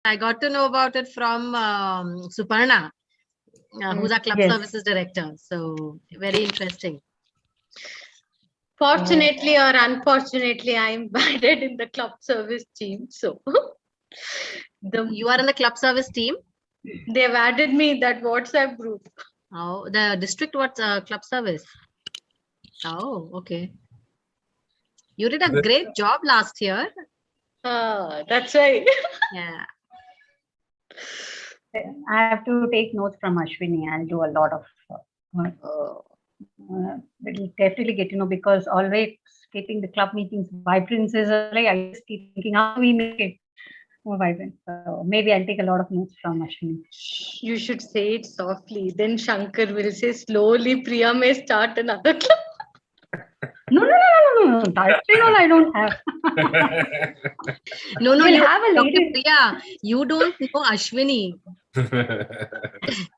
I got to know about it from Suparna, who's our club Yes. services director. So very interesting. Fortunately or unfortunately, I'm embedded in the club service team. So You are in the club service team? they've added me in that WhatsApp group. Oh, the district what club service? Oh, okay. You did a great job last year. That's right. Yeah. I have to take notes from Ashwini. I'll do a lot of. We'll definitely get to know, because always keeping the club meetings vibrant is like I just keep thinking how do we make it more vibrant. So maybe I'll take a lot of notes from Ashwini. You should say it softly. Then Shankar will say slowly, Priya may start another club. No. That I don't have. No, We'll you have a Dr. lady. Priya, you don't know Ashwini.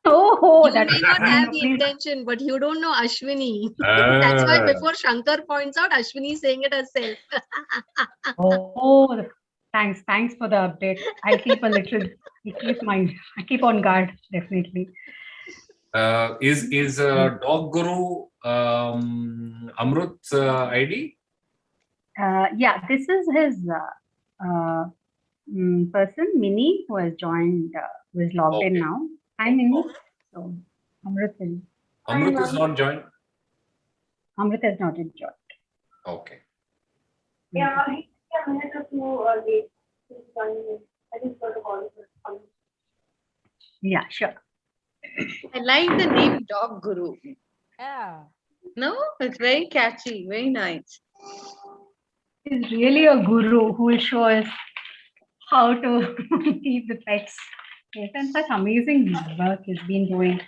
Oh, You that may not have the please. intention, but you don't know Ashwini. That's why before Shankar points out, Ashwini is saying it herself. Oh, thanks for the update. I'll keep I keep on guard, definitely. Is Dog Guru Amrut's ID? Yeah, this is his person, Mini, who has joined, who is logged in now. Hi, Mini. So, Amrut is not joined? Amrut has not joined. Okay. Yeah, he's a minute or two late. I just got a call. Yeah, sure. I like the name Dog Guru. Yeah. No, it's very catchy, very nice. He's really a guru who will show us how to keep the pets. Yes, and such amazing work he's been doing.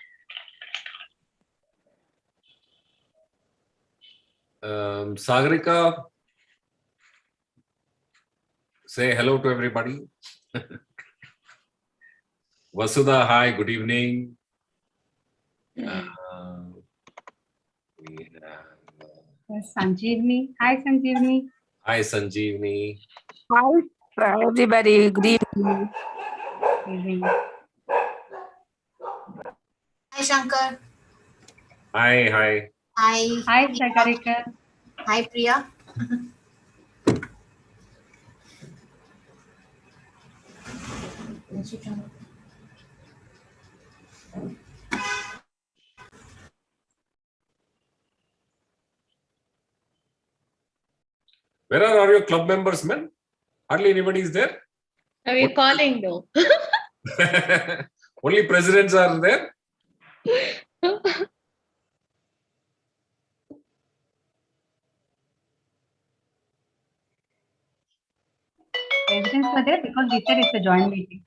Sagarika, say hello to everybody. Vasudha, hi, good evening. We have Sanjeevni. Hi, Sanjeevni. hi, Sanjeevni. Hi, everybody. Good evening. Evening. Hi, Shankar. Hi. Hi. Hi, Sagarika. Hi, Priya. Where are all your club members, man? Hardly anybody is there. Are you calling though? Only presidents are there. Presidents were there because we said it's a joint meeting.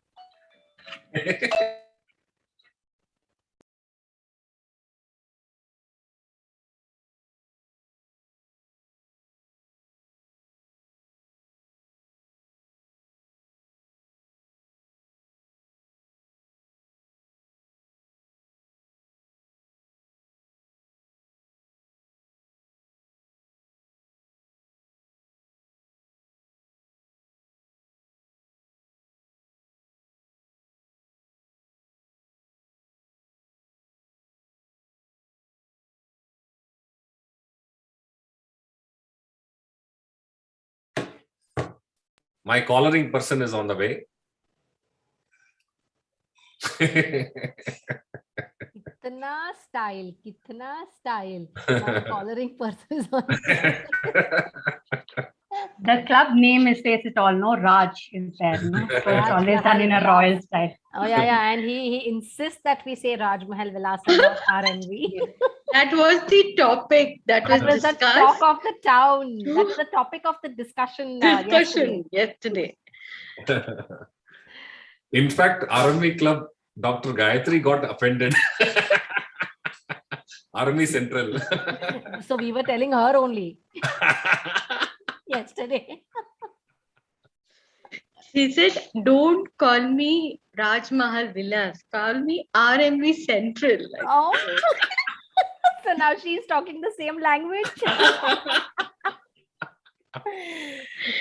My collaring person is on the way. Kitna style. My collaring person is on the The club name says it all, no? Raj is there, no? So it's always done in a royal style. Oh, yeah. And he insists that we say Raj Mahal Vilasam, not RNV. That was the topic that was the discussed. talk of the town. That's the topic of the discussion yesterday. In fact, RNV Club, Dr. Gayatri got offended. RNV Central. So we were telling her only yesterday. She said, don't call me Raj Mahal Villas, call me RMV Central. Oh. So now she's talking the same language.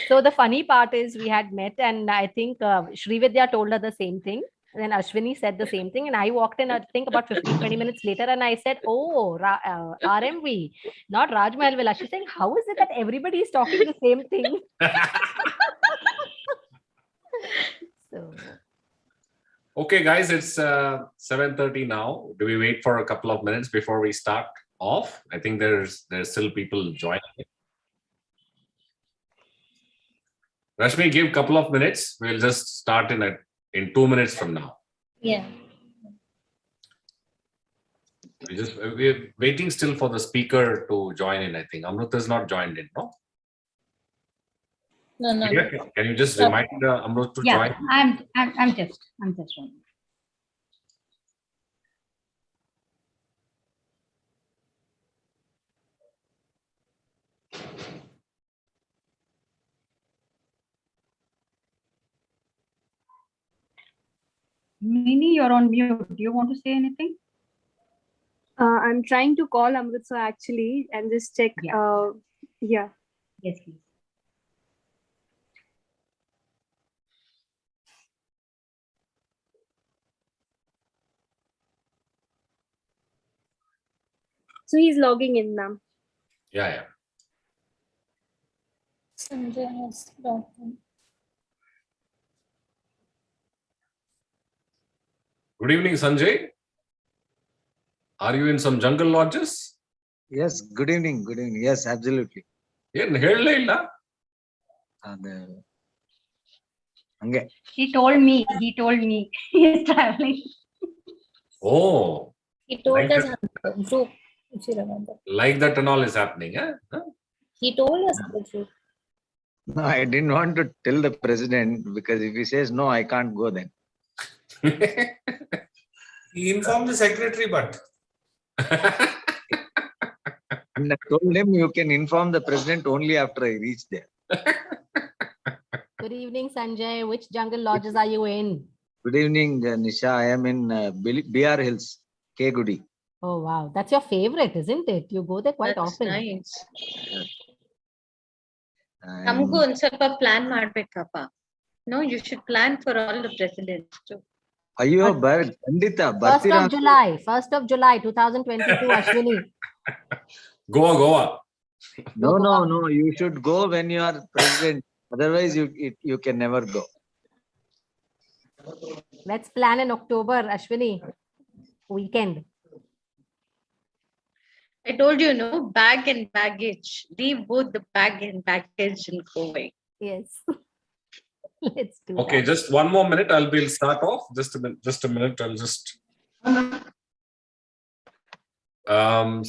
So the funny part is we had met, and I think Srividya told her the same thing. Then Ashwini said the same thing, and I walked in, I think about 15-20 minutes later, and I said, "Oh, RMV, not Rajmahal Villa." She's saying, "How is it that everybody is talking the same thing?" So Okay, guys, it's 7:30 now. Do we wait for a couple of minutes before we start off? I think there's still people joining. Rashmi, give a couple of minutes. We'll just start in 2 minutes from now. Yeah. We're waiting still for the speaker to join in. I think Amrut is not joined in, no? No. Yeah, can you just remind Amrut to Yeah, join? I'm just showing. Mini, you're on mute. Do you want to say anything? I'm trying to call Amritsar actually and just check. Yeah. Yeah. Yes, please. So he's logging in now. Yeah. Sanjay has logged in. Good evening, Sanjay. Are you in some jungle lodges? Yes, good evening. Good evening. Yes, absolutely. He told me he's traveling. Oh. He told Like us that- on the group, if you remember. Like that and all is happening, eh? Huh? He told us on the group. No, I didn't want to tell the president because if he says no, I can't go then. He informed the secretary, but And I told him you can inform the president only after I reach there. good evening, Sanjay. Which jungle lodges are you in? Good evening, Nisha. I am in BR Hills, K Gudi. Oh wow, that's your favorite, isn't it? You go there quite That's often. nice. I'm- ನಮಗೂ ಒಂದ್ ಸ್ವಲ್ಪ plan ಮಾಡ್ಬೇಕಪ್ಪ. No, you should plan for all the presidents too. ಅಯ್ಯೋ ಖಂಡಿತ 1st ಬರ್ತೀರಾ of July, 1st of July 2022, Ashwini. Goa. No. You should go when you are president. Otherwise, you can never go. Let's plan in October, Ashwini. Weekend. I told you, no, bag and baggage. Leave both the bag and baggage and go away. Yes. Let's do Okay, that. just one more minute. We'll start off. Just a minute. I'll just.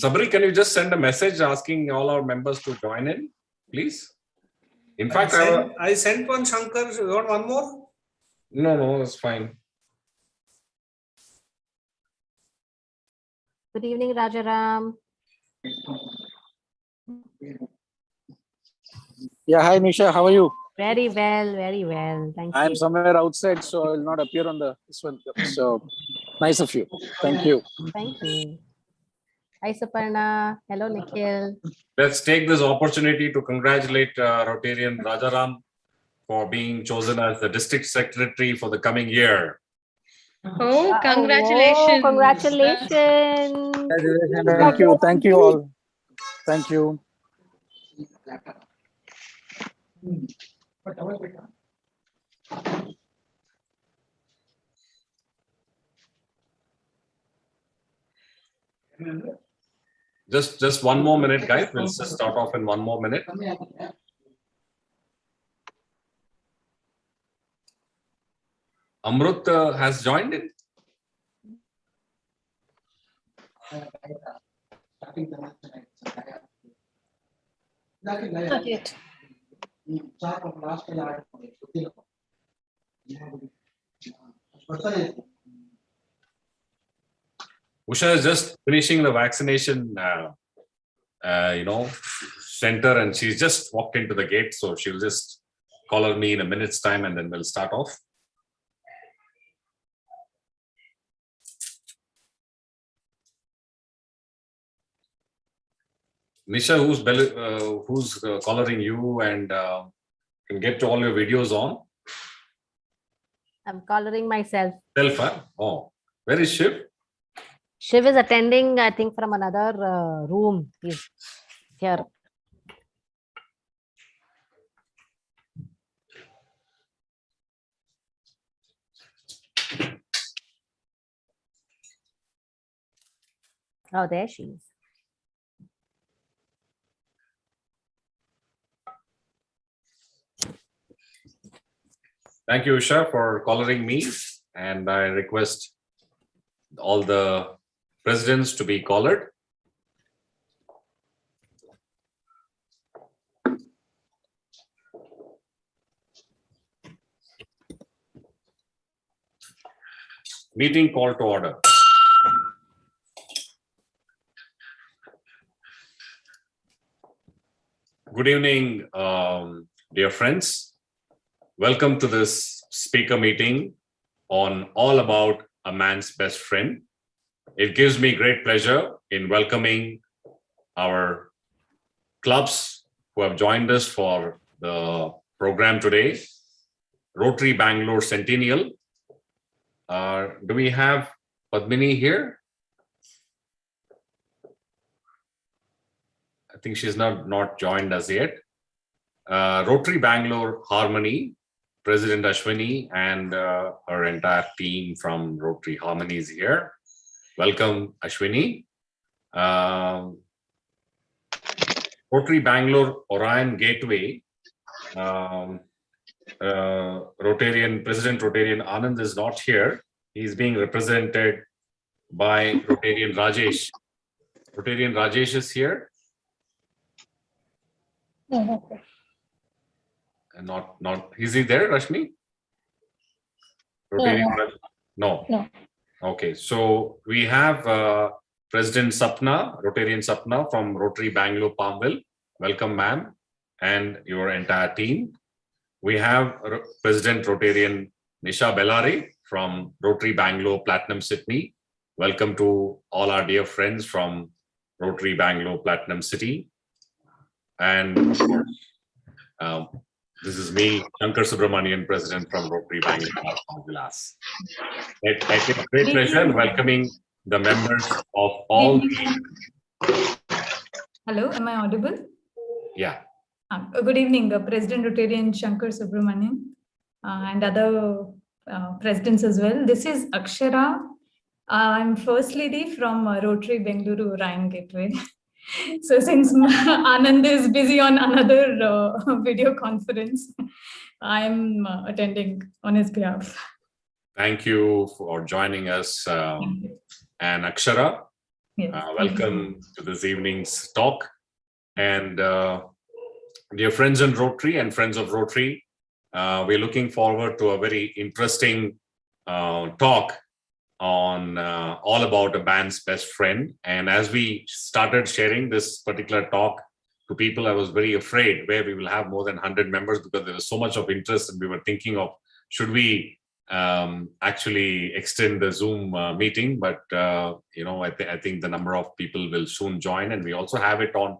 Sabri, can you just send a message asking all our members to join in, please? In fact, I sent one, Shankar. You want one more? No, it's fine. Good evening, Rajaram. Yeah, hi Nisha, how are you? Very well, very well. Thank you. I'm somewhere outside, so I will not appear on this one. So nice of you. Thank you. Thank you. Hi, Saparna. Hello, Nikhil. Let's take this opportunity to congratulate Rotarian Rajaram for being chosen as the district secretary for the coming year. Oh, congratulations. Oh, congratulations. Thank you all. Thank you. Just one more minute, guys. We'll just start off in one more minute. Amrut has joined in. Not yet. Usha is just finishing the vaccination, center, and she's just walked into the gate. So she'll just call me in a minute's time, and then we'll start off. Nisha, who's collaring you and can get all your videos on? I'm collaring myself. Self, huh? Oh, where is Shiv? Shiv is attending, I think, from another room. He's here. Oh, there she is. Thank you, Usha, for collaring me. And I request all the presidents to be collared. Meeting call to order. Good evening, dear friends. Welcome to this speaker meeting on all about a man's best friend. It gives me great pleasure in welcoming our clubs who have joined us for the program today. Rotary Bangalore Centennial. Do we have Padmini here? I think she's not joined us yet. Rotary Bangalore Harmony, President Ashwini and her entire team from Rotary Harmony is here. Welcome, Ashwini. Rotary Bangalore Orion Gateway, President Rotarian Anand is not here. He's being represented by Rotarian Rajesh. Rotarian Rajesh is here. And not is he there, Rashmi? Rotarian no. Okay, so we have President Sapna, Rotarian Sapna from Rotary Bangalore Palmville. Welcome, ma'am, and your entire team. We have President Rotarian Nisha Bellari from Rotary Bangalore Platinum Sydney. Welcome to all our dear friends from Rotary Bangalore Platinum City. And of course, this is me, Shankar Subramanian, President from Rotary Bangalore Vilas. It is a great pleasure welcoming the members of all. Hello, am I audible? Yeah. Good evening, President Rotarian Shankar Subramanian and other presidents as well. This is Akshara. I'm first lady from Rotary Bengaluru Orion Gateway. So since Anand is busy on another video conference, I'm attending on his behalf. Thank you for joining us. And Akshara, yes, welcome to this evening's talk. And dear friends in Rotary and friends of Rotary, we're looking forward to a very interesting talk on all about a man's best friend. And as we started sharing this particular talk to people, I was very afraid where we will have more than 100 members because there was so much of interest, and we were thinking of should we actually extend the Zoom meeting. But you know, I think the number of people will soon join, and we also have it on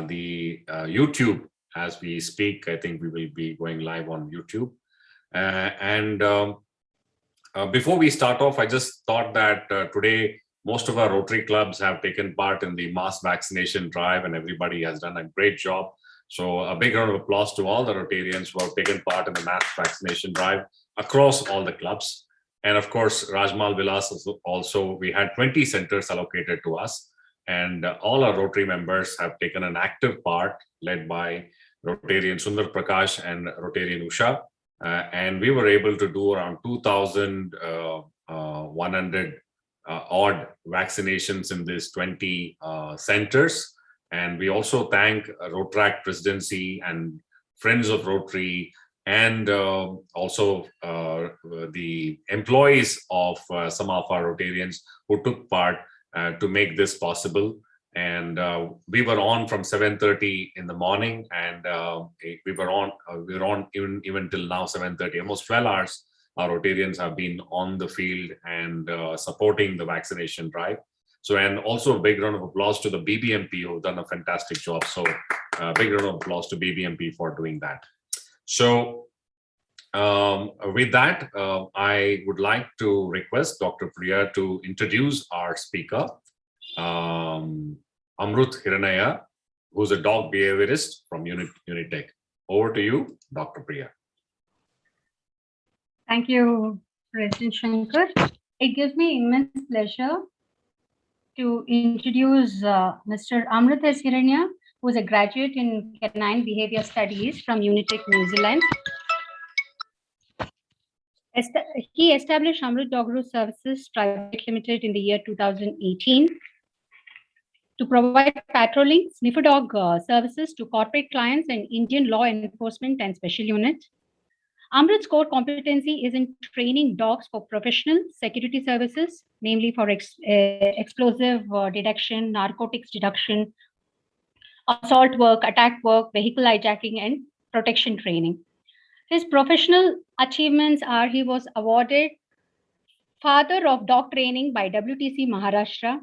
the YouTube as we speak. I think we will be going live on YouTube. Before we start off, I just thought that today most of our Rotary clubs have taken part in the mass vaccination drive, and everybody has done a great job. So a big round of applause to all the Rotarians who have taken part in the mass vaccination drive across all the clubs. And of course, Rajmal Vilas also, we had 20 centers allocated to us, and all our Rotary members have taken an active part, led by Rotarian Sundar Prakash and Rotarian Usha. And we were able to do around 2,100 odd vaccinations in these 20 centers. And we also thank Rotaract Presidency and Friends of Rotary, and also the employees of some of our Rotarians who took part to make this possible. And we were on from 7:30 in the morning, and we were on even till now 7:30, almost 12 hours. Our Rotarians have been on the field and supporting the vaccination drive. So, and also a big round of applause to the BBMP who've done a fantastic job. So, big round of applause to BBMP for doing that. So, with that, I would like to request Dr. Priya to introduce our speaker, Amrut Hiranya, who's a dog behaviorist from Unitech. Over to you, Dr. Priya. Thank you, President Shankar. It gives me immense pleasure to introduce Mr. Amrut Hiranya, who is a graduate in Canine Behavior Studies from Unitech, New Zealand. He established Amrut Dog Guru Services Private Limited in the year 2018 to provide patrolling sniffer dog services to corporate clients and Indian law enforcement and special unit. Amrut's core competency is in training dogs for professional security services, namely for explosive detection, narcotics detection, assault work, attack work, vehicle hijacking, and protection training. His professional achievements are: he was awarded Father of Dog Training by WTC Maharashtra.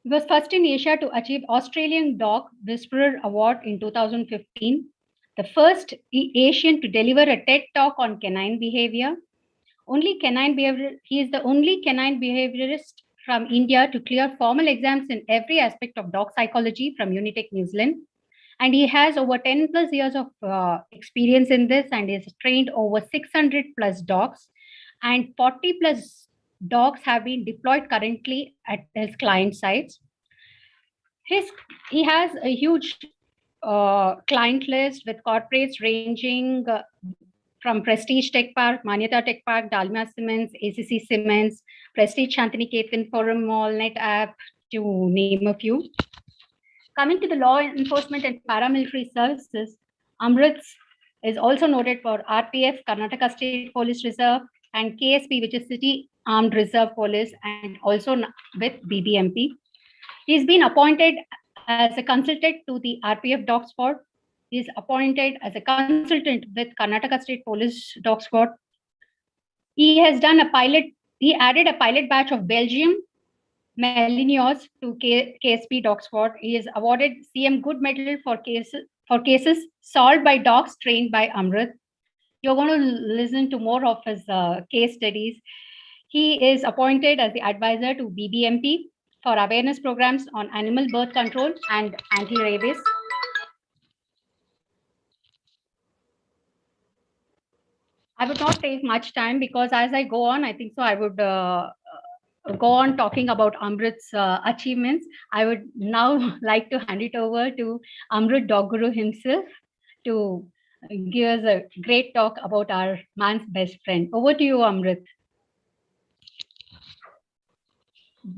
He was first in Asia to achieve Australian Dog Whisperer Award in 2015. The first Asian to deliver a TED Talk on canine behavior. He is the only canine behaviorist from India to clear formal exams in every aspect of dog psychology from Unitech, New Zealand. And he has over 10 plus years of experience in this, and he has trained over 600 plus dogs, and 40 plus dogs have been deployed currently at his client sites. He has a huge client list with corporates ranging from Prestige Tech Park, Manyata Tech Park, Dalmia Cements, ACC Cements, Prestige Shantiniketan, Forum Mall, NetApp, to name a few. Coming to the law enforcement and paramilitary services, Amrut is also noted for RPF, Karnataka State Police Reserve, and KSP, which is City Armed Reserve Police, and also with BBMP. He's been appointed as a consultant to the RPF Dog Squad. He's appointed as a consultant with Karnataka State Police Dog Squad. He has done a pilot, he added a pilot batch of Belgium Malinois to KSP Dog Squad. He is awarded CM Good Medal for cases solved by dogs trained by Amrut. You're going to listen to more of his case studies. He is appointed as the advisor to BBMP for awareness programs on animal birth control and anti-rabies. I would not take much time because as I go on, I think so I would go on talking about Amrut's achievements. I would now like to hand it over to Amrut Dog Guru himself to give us a great talk about our man's best friend. Over to you, Amrut.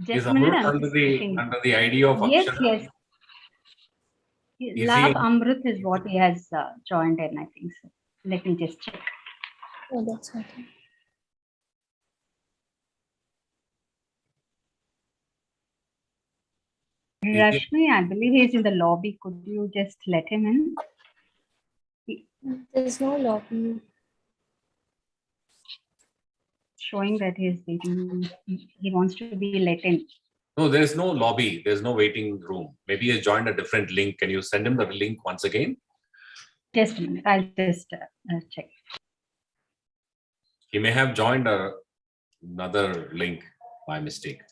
Is Amrut under the idea of Yes, Akshara? yes. Lab Amrut is what he has joined in, I think so. Let me just check. Oh, that's okay. Rashmi, I believe he's in the lobby. Could you just let him in? There's no lobby. Showing that he's waiting. He wants to be let in. No, there's no lobby. There's no waiting room. Maybe he joined a different link. Can you send him the link once again? Just a minute. I'll just check. He may have joined another link by mistake.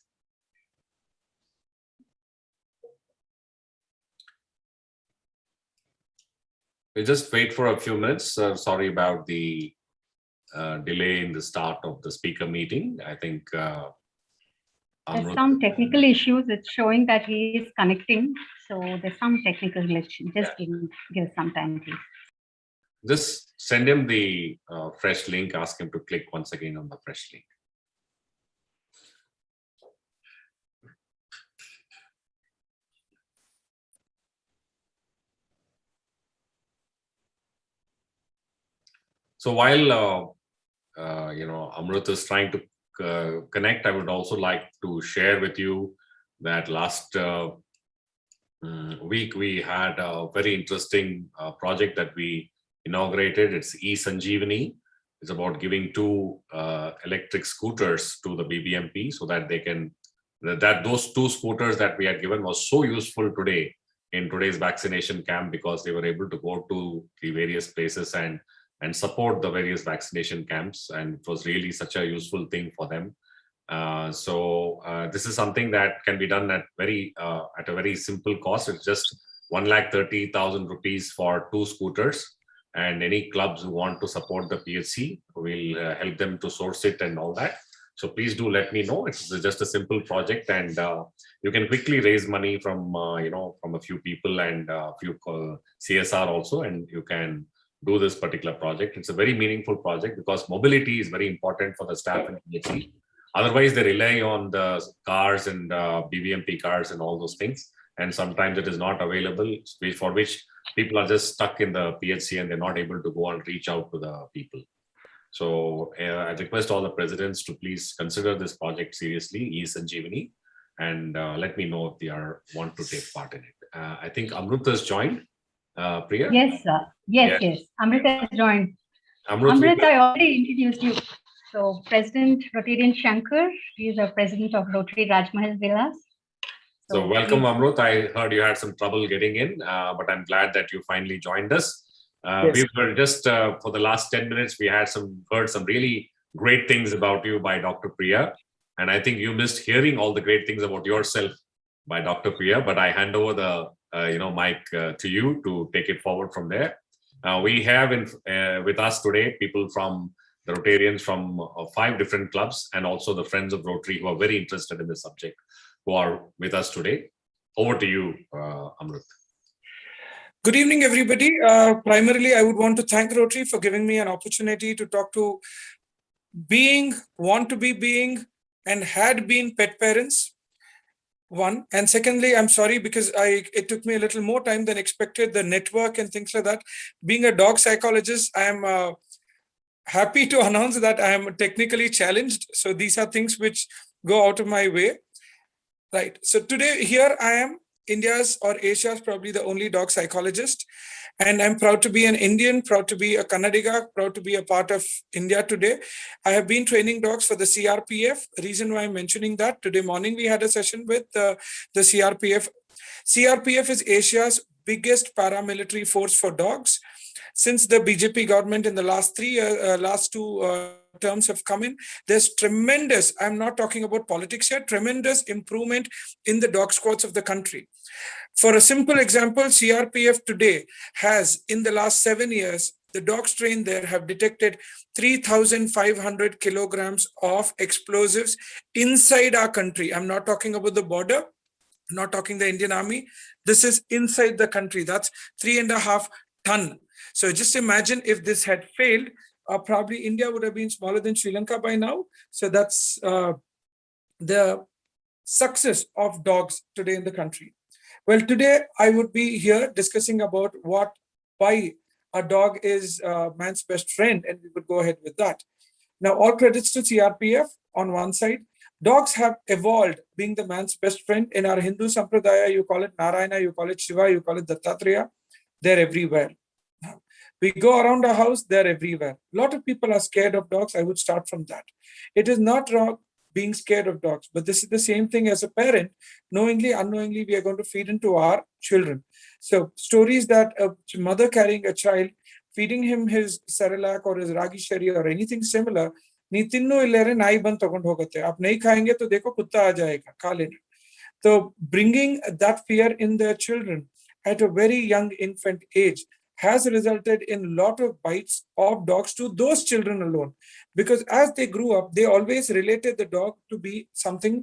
We'll just wait for a few minutes. Sorry about the delay in the start of the speaker meeting. I think there's some technical issues. It's showing that he is connecting. So there's some technical glitch. Just give some time, please. Just send him the fresh link. Ask him to click once again on the fresh link. So while Amrut is trying to connect, I would also like to share with you that last week we had a very interesting project that we inaugurated. It's e-Sanjeevani. It's about giving 2 electric scooters to the BBMP so that they can that those 2 scooters that we had given was so useful today in today's vaccination camp, because they were able to go to the various places and support the various vaccination camps, and it was really such a useful thing for them. This is something that can be done at a very simple cost. It's just 1,30,000 rupees for 2 scooters, and any clubs who want to support the PHC will help them to source it and all that. So please do let me know. It's just a simple project, and you can quickly raise money from from a few people and a few CSR also, and you can do this particular project. It's a very meaningful project because mobility is very important for the staff in PHC. Otherwise, they rely on the cars and BVMP cars and all those things, and sometimes it is not available, for which people are just stuck in the PHC and they're not able to go and reach out to the people. So I request all the presidents to please consider this project seriously, e-Sanjeevani, and let me know if they want to take part in it. I think Amrut has joined. Priya? Yes, sir. Yes. Amrut has joined. Amrut, I already introduced you. So President Rotarian Shankar, he is the president of Rotary Rajmahal Villas. So welcome, Amrut. I heard you had some trouble getting in, but I'm glad that you finally joined us. Yes. We were just for the last 10 minutes, we had heard some really great things about you by Dr. Priya, and I think you missed hearing all the great things about yourself by Dr. Priya. But I hand over the mic to you to take it forward from there. We have with us today people from the Rotarians from 5 different clubs, and also the Friends of Rotary who are very interested in this subject, who are with us today. Over to you, Amrut. Good evening, everybody. Primarily, I would want to thank Rotary for giving me an opportunity to talk to want to be, and had been pet parents. One. And secondly, I'm sorry because it took me a little more time than expected, the network and things like that. Being a dog psychologist, I am happy to announce that I am technically challenged. So these are things which go out of my way. Right. So today here I am, India's or Asia's probably the only dog psychologist. And I'm proud to be an Indian, proud to be a Kannadiga, proud to be a part of India today. I have been training dogs for the CRPF. Reason why I'm mentioning that, today morning we had a session with the CRPF. CRPF is Asia's biggest paramilitary force for dogs. Since the BJP government in the last 2 terms have come in, there's tremendous, I'm not talking about politics here, tremendous improvement in the dog squads of the country. For a simple example, CRPF today has, in the last 7 years, the dogs trained there have detected 3,500 kilograms of explosives inside our country. I'm not talking about the border, I'm not talking the Indian Army. This is inside the country. That's 3.5 tons. So just imagine if this had failed, probably India would have been smaller than Sri Lanka by now. So that's the success of dogs today in the country. Well, today I would be here discussing about why a dog is man's best friend, and we would go ahead with that. Now, all credits to CRPF on one side. Dogs have evolved being the man's best friend. In our Hindu Sampradaya, you call it Narayana, you call it Shiva, you call it Dattatreya. They're everywhere. We go around our house, they're everywhere. A lot of people are scared of dogs. I would start from that. It is not wrong being scared of dogs, but this is the same thing as a parent. Knowingly, unknowingly, we are going to feed into our children. So stories that a mother carrying a child, feeding him his Cerelac or his Ragi Shari or anything similar, नहीं तिन्नो इल्लेरे नाई बंद तगोंड होगते आप नहीं खाएंगे तो देखो कुत्ता आ जाएगा खा लेना. So bringing that fear in their children at a very young infant age has resulted in a lot of bites of dogs to those children alone, because as they grew up, they always related the dog to be something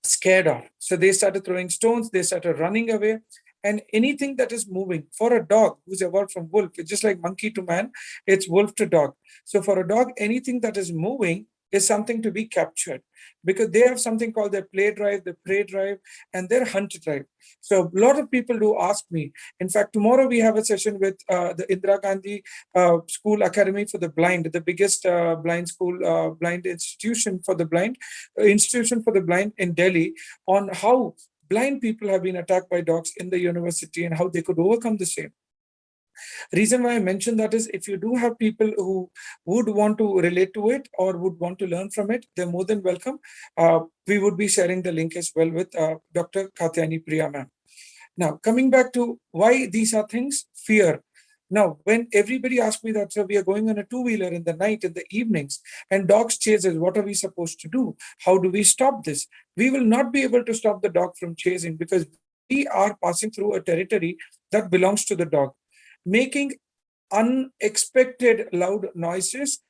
scared of. So they started throwing stones, they started running away, and anything that is moving for a dog who's evolved from wolf, it's just like monkey to man, it's wolf to dog. So for a dog, anything that is moving is something to be captured, because they have something called their play drive, their prey drive, and their hunt drive. So a lot of people do ask me. In fact, tomorrow we have a session with the Indira Gandhi School Academy for the Blind, the biggest blind school, blind institution for the blind in Delhi, on how blind people have been attacked by dogs in the university and how they could overcome the same. Reason why I mention that is if you do have people who would want to relate to it or would want to learn from it, they're more than welcome. We would be sharing the link as well with Dr. Katyani Priya ma'am. Now, coming back to why these are things, fear. Now, when everybody asks me that, so we are going on a two-wheeler in the night, in the evenings, and dogs chase us, what are we supposed to do? How do we stop this? We will not be able to stop the dog from chasing because we are passing through a territory that belongs to the dog. Making unexpected loud noises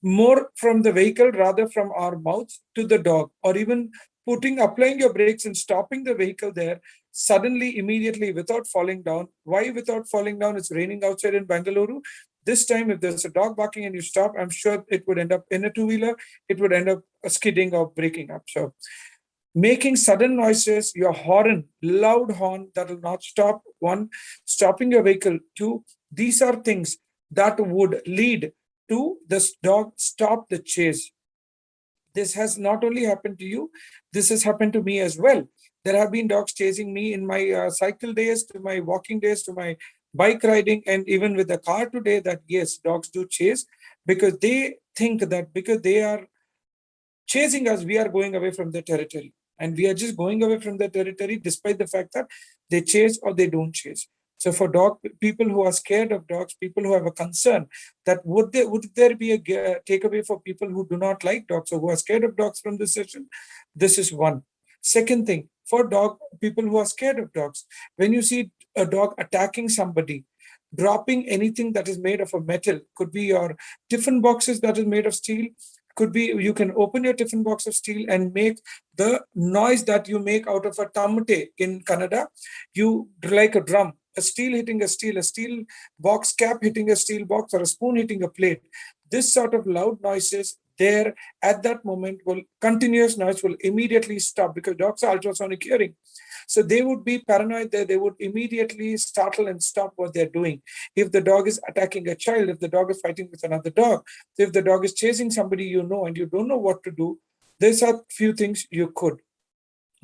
more from the vehicle rather from our mouths to the dog, or even applying your brakes and stopping the vehicle there suddenly, immediately, without falling down. Why without falling down? It's raining outside in Bangalore. This time, if there's a dog barking and you stop, I'm sure it would end up in a two-wheeler. It would end up skidding or breaking up. So making sudden noises, your horn, loud horn that will not stop. One, stopping your vehicle. Two, these are things that would lead to this dog stop the chase. This has not only happened to you, this has happened to me as well. There have been dogs chasing me in my cycle days, to my walking days, to my bike riding, and even with the car today, that yes, dogs do chase because they think that because they are chasing us, we are going away from the territory. And we are just going away from the territory despite the fact that they chase or they don't chase. So for people who are scared of dogs, people who have a concern that would there be a takeaway for people who do not like dogs or who are scared of dogs from this session? This is one. Second thing, for people who are scared of dogs, when you see a dog attacking somebody, dropping anything that is made of a metal, could be your tiffin boxes that is made of steel, could be you can open your tiffin box of steel and make the noise that you make out of a tamate in Canada. You like a drum, a steel hitting a steel box cap hitting a steel box, or a spoon hitting a plate. This sort of loud noises there at that moment continuous noise will immediately stop because dogs are ultrasonic hearing. So they would be paranoid there. They would immediately startle and stop what they're doing. If the dog is attacking a child, if the dog is fighting with another dog, if the dog is chasing somebody you know and you don't know what to do, there's a few things you could.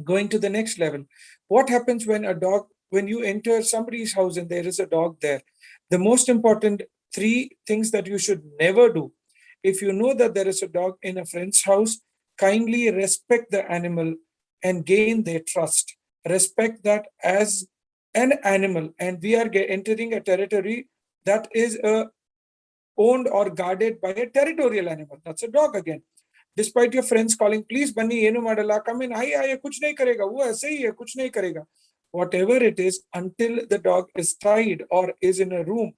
Going to the next level. What happens when you enter somebody's house and there is a dog there? The most important 3 things that you should never do. If you know that there is a dog in a friend's house, kindly respect the animal and gain their trust. Respect that as an animal, and we are entering a territory that is owned or guarded by a territorial animal. That's a dog again. Despite your friends calling, please bunny yenu madala, come in, hi, kuch nahi karega, wo aise hi hai, kuch nahi karega. Whatever it is, until the dog is tied or is in a room,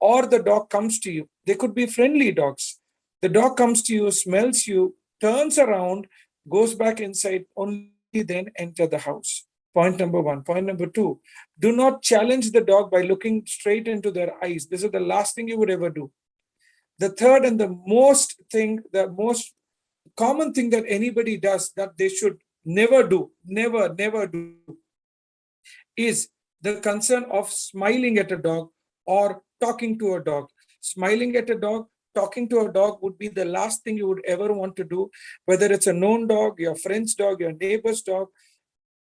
or the dog comes to you. They could be friendly dogs. The dog comes to you, smells you, turns around, goes back inside, only then enter the house. Point number 1. Point number 2, do not challenge the dog by looking straight into their eyes. This is the last thing you would ever do. The third and the most common thing that anybody does that they should never do, never do, is the concern of smiling at a dog or talking to a dog. Smiling at a dog, talking to a dog would be the last thing you would ever want to do, whether it's a known dog, your friend's dog, your neighbor's dog,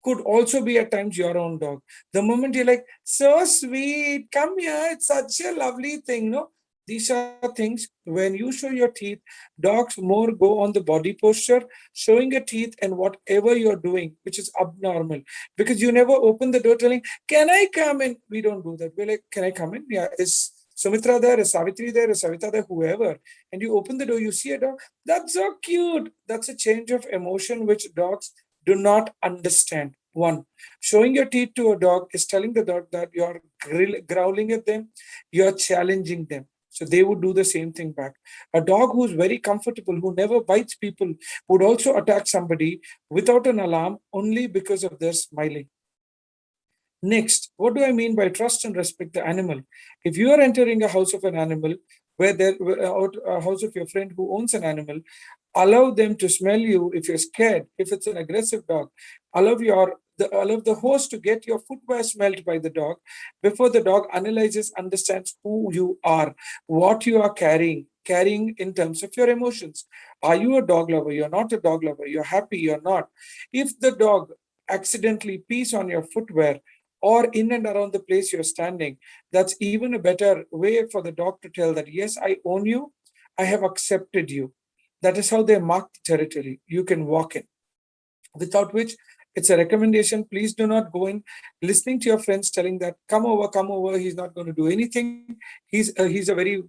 could also be at times your own dog. The moment you're like, so sweet, come here, it's such a lovely thing, no? These are things, when you show your teeth, dogs more go on the body posture, showing your teeth and whatever you're doing, which is abnormal. Because you never open the door telling, can I come in? We don't do that. We're like, can I come in? Yeah, is Sumitra there? Is Savitri there? Is Savita there? Whoever. And you open the door, you see a dog. That's so cute. That's a change of emotion which dogs do not understand. 1, showing your teeth to a dog is telling the dog that you're growling at them, you're challenging them. So they would do the same thing back. A dog who's very comfortable, who never bites people, would also attack somebody without an alarm only because of their smiling. Next, what do I mean by trust and respect the animal? If you are entering a house of an animal, a house of your friend who owns an animal, allow them to smell you if you're scared. If it's an aggressive dog, allow the host to get your footwear smelled by the dog before the dog analyzes, understands who you are, what you are carrying in terms of your emotions. Are you a dog lover? You're not a dog lover. You're happy. You're not. If the dog accidentally pees on your footwear, or in and around the place you're standing, that's even a better way for the dog to tell that, yes, I own you, I have accepted you. That is how they mark the territory. You can walk in. Without which, it's a recommendation. Please do not go in listening to your friends telling that, come over, he's not going to do anything. He's a very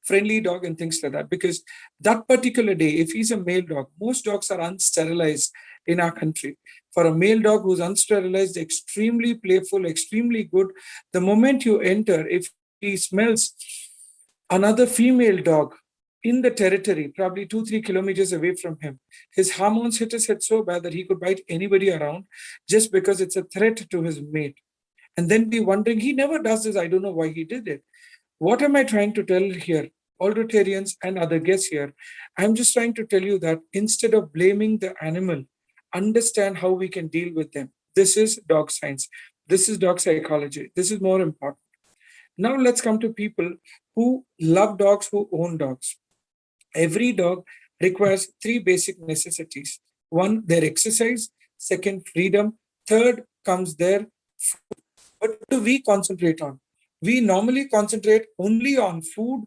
friendly dog and things like that. Because that particular day, if he's a male dog, most dogs are unsterilized in our country. For a male dog who's unsterilized, extremely playful, extremely good, the moment you enter, if he smells another female dog in the territory, probably 2-3 kilometers away from him, his hormones hit his head so bad that he could bite anybody around just because it's a threat to his mate. And then be wondering, he never does this, I don't know why he did it. What am I trying to tell here? All Rotarians and other guests here, I'm just trying to tell you that instead of blaming the animal, understand how we can deal with them. This is dog science. This is dog psychology. This is more important. Now let's come to people who love dogs, who own dogs. Every dog requires 3 basic necessities. 1, their exercise. 2nd, freedom. 3rd comes their food. What do we concentrate on? We normally concentrate only on food,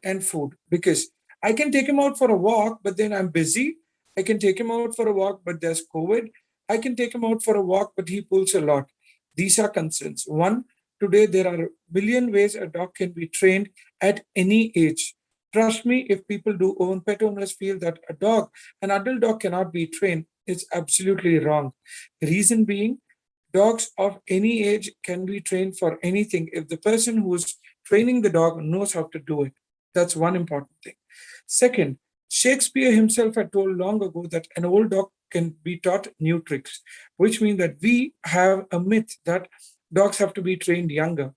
and food, because I can take him out for a walk, but then I'm busy. I can take him out for a walk, but there's COVID. I can take him out for a walk, but he pulls a lot. These are concerns. 1, today there are a billion ways a dog can be trained at any age. Trust me, if people do own, pet owners feel that a dog, an adult dog cannot be trained, it's absolutely wrong. Reason being, dogs of any age can be trained for anything if the person who's training the dog knows how to do it. That's one important thing. Second, Shakespeare himself had told long ago that an old dog can be taught new tricks, which means that we have a myth that dogs have to be trained younger.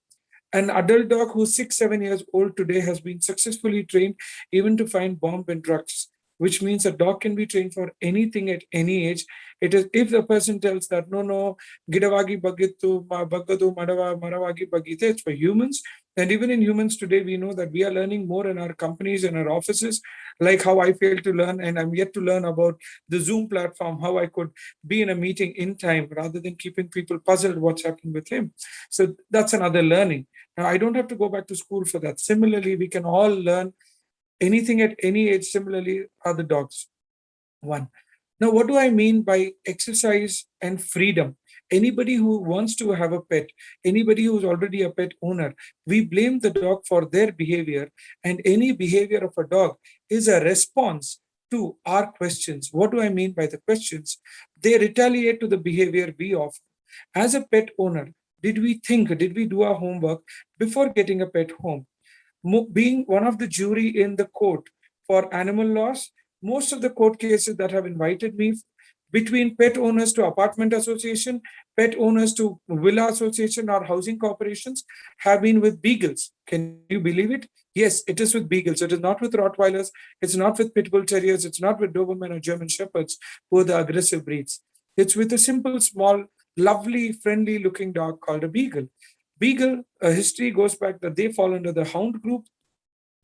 An adult dog who's 6-7 years old today has been successfully trained even to find bomb and drugs, which means a dog can be trained for anything at any age. It is if the person tells that no, gidavagi bagitu, bagadu madava maravagi bagite, it's for humans. And even in humans today, we know that we are learning more in our companies and our offices, like how I failed to learn, and I'm yet to learn about the Zoom platform, how I could be in a meeting in time rather than keeping people puzzled what's happening with him. So that's another learning. Now, I don't have to go back to school for that. Similarly, we can all learn anything at any age. Similarly, are the dogs. 1. Now, what do I mean by exercise and freedom? Anybody who wants to have a pet, anybody who's already a pet owner, we blame the dog for their behavior, and any behavior of a dog is a response to our questions. What do I mean by the questions? They retaliate to the behavior we offer. As a pet owner, did we do our homework before getting a pet home? Being one of the jury in the court for animal loss, most of the court cases that have invited me, between pet owners to apartment association, pet owners to villa association or housing corporations, have been with beagles. Can you believe it? Yes, it is with beagles. It is not with Rottweilers. It's not with pit bull terriers. It's not with Doberman or German shepherds, who are the aggressive breeds. It's with a simple, small, lovely, friendly looking dog called a beagle. Beagle history goes back that they fall under the hound group.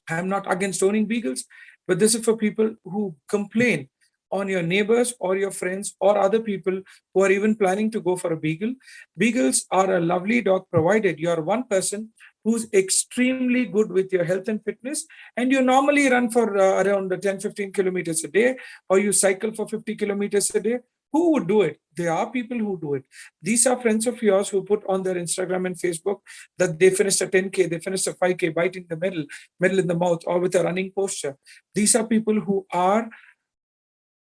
I'm not against owning beagles, but this is for people who complain on your neighbors or your friends or other people who are even planning to go for a beagle. Beagles are a lovely dog provided you are one person who's extremely good with your health and fitness, and you normally run for around 10-15 kilometers a day, or you cycle for 50 kilometers a day. Who would do it? There are people who do it. These are friends of yours who put on their Instagram and Facebook that they finished a 10K, they finished a 5K, biting the middle in the mouth, or with a running posture. These are people who are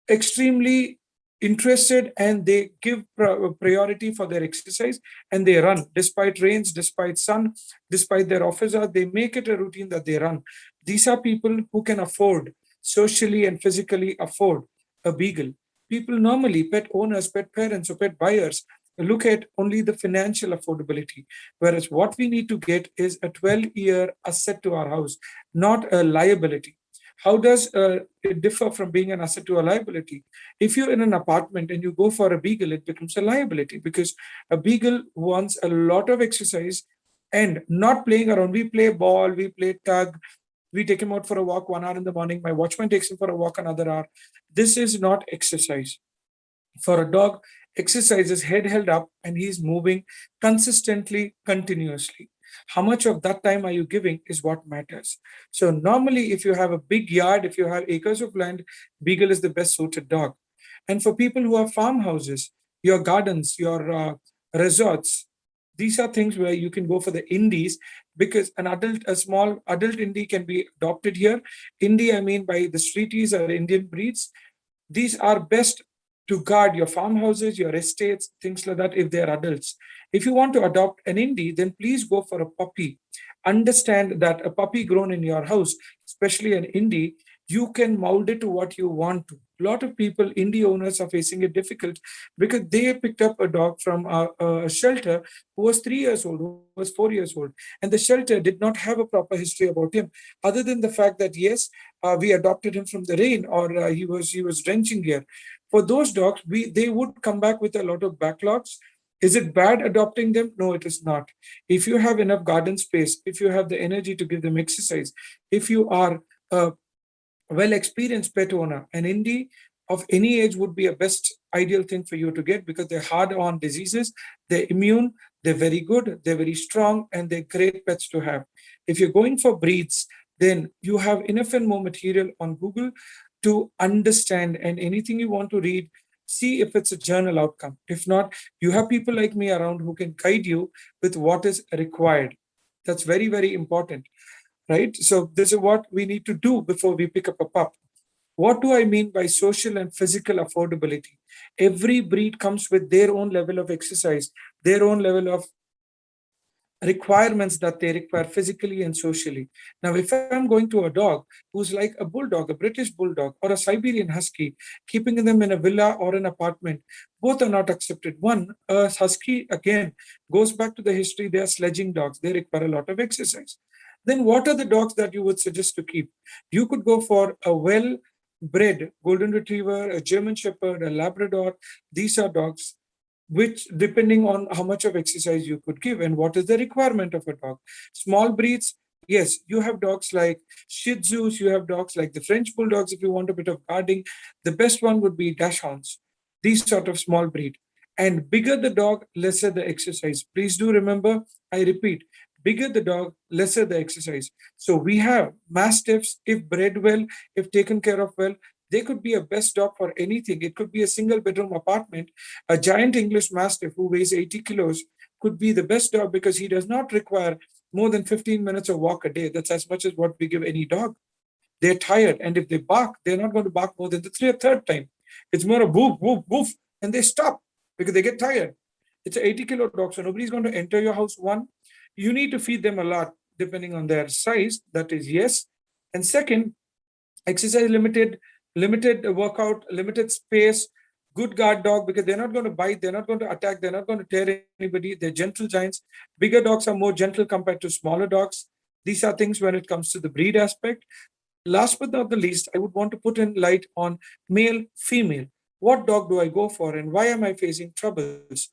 extremely interested, and they give priority for their exercise, and they run despite rains, despite sun, despite their office hours. They make it a routine that they run. These are people who can afford, socially and physically afford, a beagle. People normally, pet owners, pet parents, or pet buyers, look at only the financial affordability, whereas what we need to get is a 12-year asset to our house, not a liability. How does it differ from being an asset to a liability? If you're in an apartment and you go for a beagle, it becomes a liability, because a beagle wants a lot of exercise and not playing around. We play ball, we play tug, we take him out for a walk 1 hour in the morning. My watchman takes him for a walk another hour. This is not exercise. For a dog, exercises, head held up, and he's moving consistently, continuously. How much of that time are you giving is what matters. So normally, if you have a big yard, if you have acres of land, Beagle is the best suited dog. And for people who have farmhouses, your gardens, your resorts, these are things where you can go for the indies, because a small adult indie can be adopted here. Indie, I mean by the streeties or Indian breeds. These are best to guard your farmhouses, your estates, things like that, if they're adults. If you want to adopt an indie, then please go for a puppy. Understand that a puppy grown in your house, especially an indie, you can mold it to what you want to. A lot of people, indie owners, are facing it difficult because they picked up a dog from a shelter who was 3 years old, who was 4 years old, and the shelter did not have a proper history about him, other than the fact that yes, we adopted him from the rain, or he was drenching here. For those dogs, they would come back with a lot of backlogs. Is it bad adopting them? No, it is not. If you have enough garden space, if you have the energy to give them exercise, if you are a well-experienced pet owner, an indie of any age would be a best ideal thing for you to get, because they're hard on diseases, they're immune, they're very good, they're very strong, and they're great pets to have. If you're going for breeds, then you have enough and more material on Google to understand, and anything you want to read, see if it's a journal outcome. If not, you have people like me around who can guide you with what is required. That's very, very important, right? So this is what we need to do before we pick up a pup. What do I mean by social and physical affordability? Every breed comes with their own level of exercise, their own level of requirements that they require physically and socially. Now, if I'm going to a dog who's like a bulldog, a British bulldog, or a Siberian husky, keeping them in a villa or an apartment, both are not accepted. One, a husky, again, goes back to the history. They are sledging dogs. They require a lot of exercise. Then what are the dogs that you would suggest to keep? You could go for a well-bred golden retriever, a German shepherd, a Labrador. These are dogs which, depending on how much of exercise you could give and what is the requirement of a dog. Small breeds, yes, you have dogs like Shih Tzus, you have dogs like the French Bulldogs if you want a bit of guarding. The best one would be Dachshunds, these sort of small breed. And bigger the dog, lesser the exercise. Please do remember, I repeat, bigger the dog, lesser the exercise. So we have Mastiffs, if bred well, if taken care of well, they could be a best dog for anything. It could be a single bedroom apartment. A giant English Mastiff who weighs 80 kilos could be the best dog because he does not require more than 15 minutes of walk a day. That's as much as what we give any dog. They're tired, and if they bark, they're not going to bark more than the third time. It's more a woof, woof, woof, and they stop because they get tired. It's an 80-kilo dog, so nobody's going to enter your house. One, you need to feed them a lot depending on their size. That is yes. And second, exercise limited workout, limited space, good guard dog, because they're not going to bite, they're not going to attack, they're not going to tear anybody. They're gentle giants. Bigger dogs are more gentle compared to smaller dogs. These are things when it comes to the breed aspect. Last but not the least, I would want to put in light on male, female. What dog do I go for and why am I facing troubles?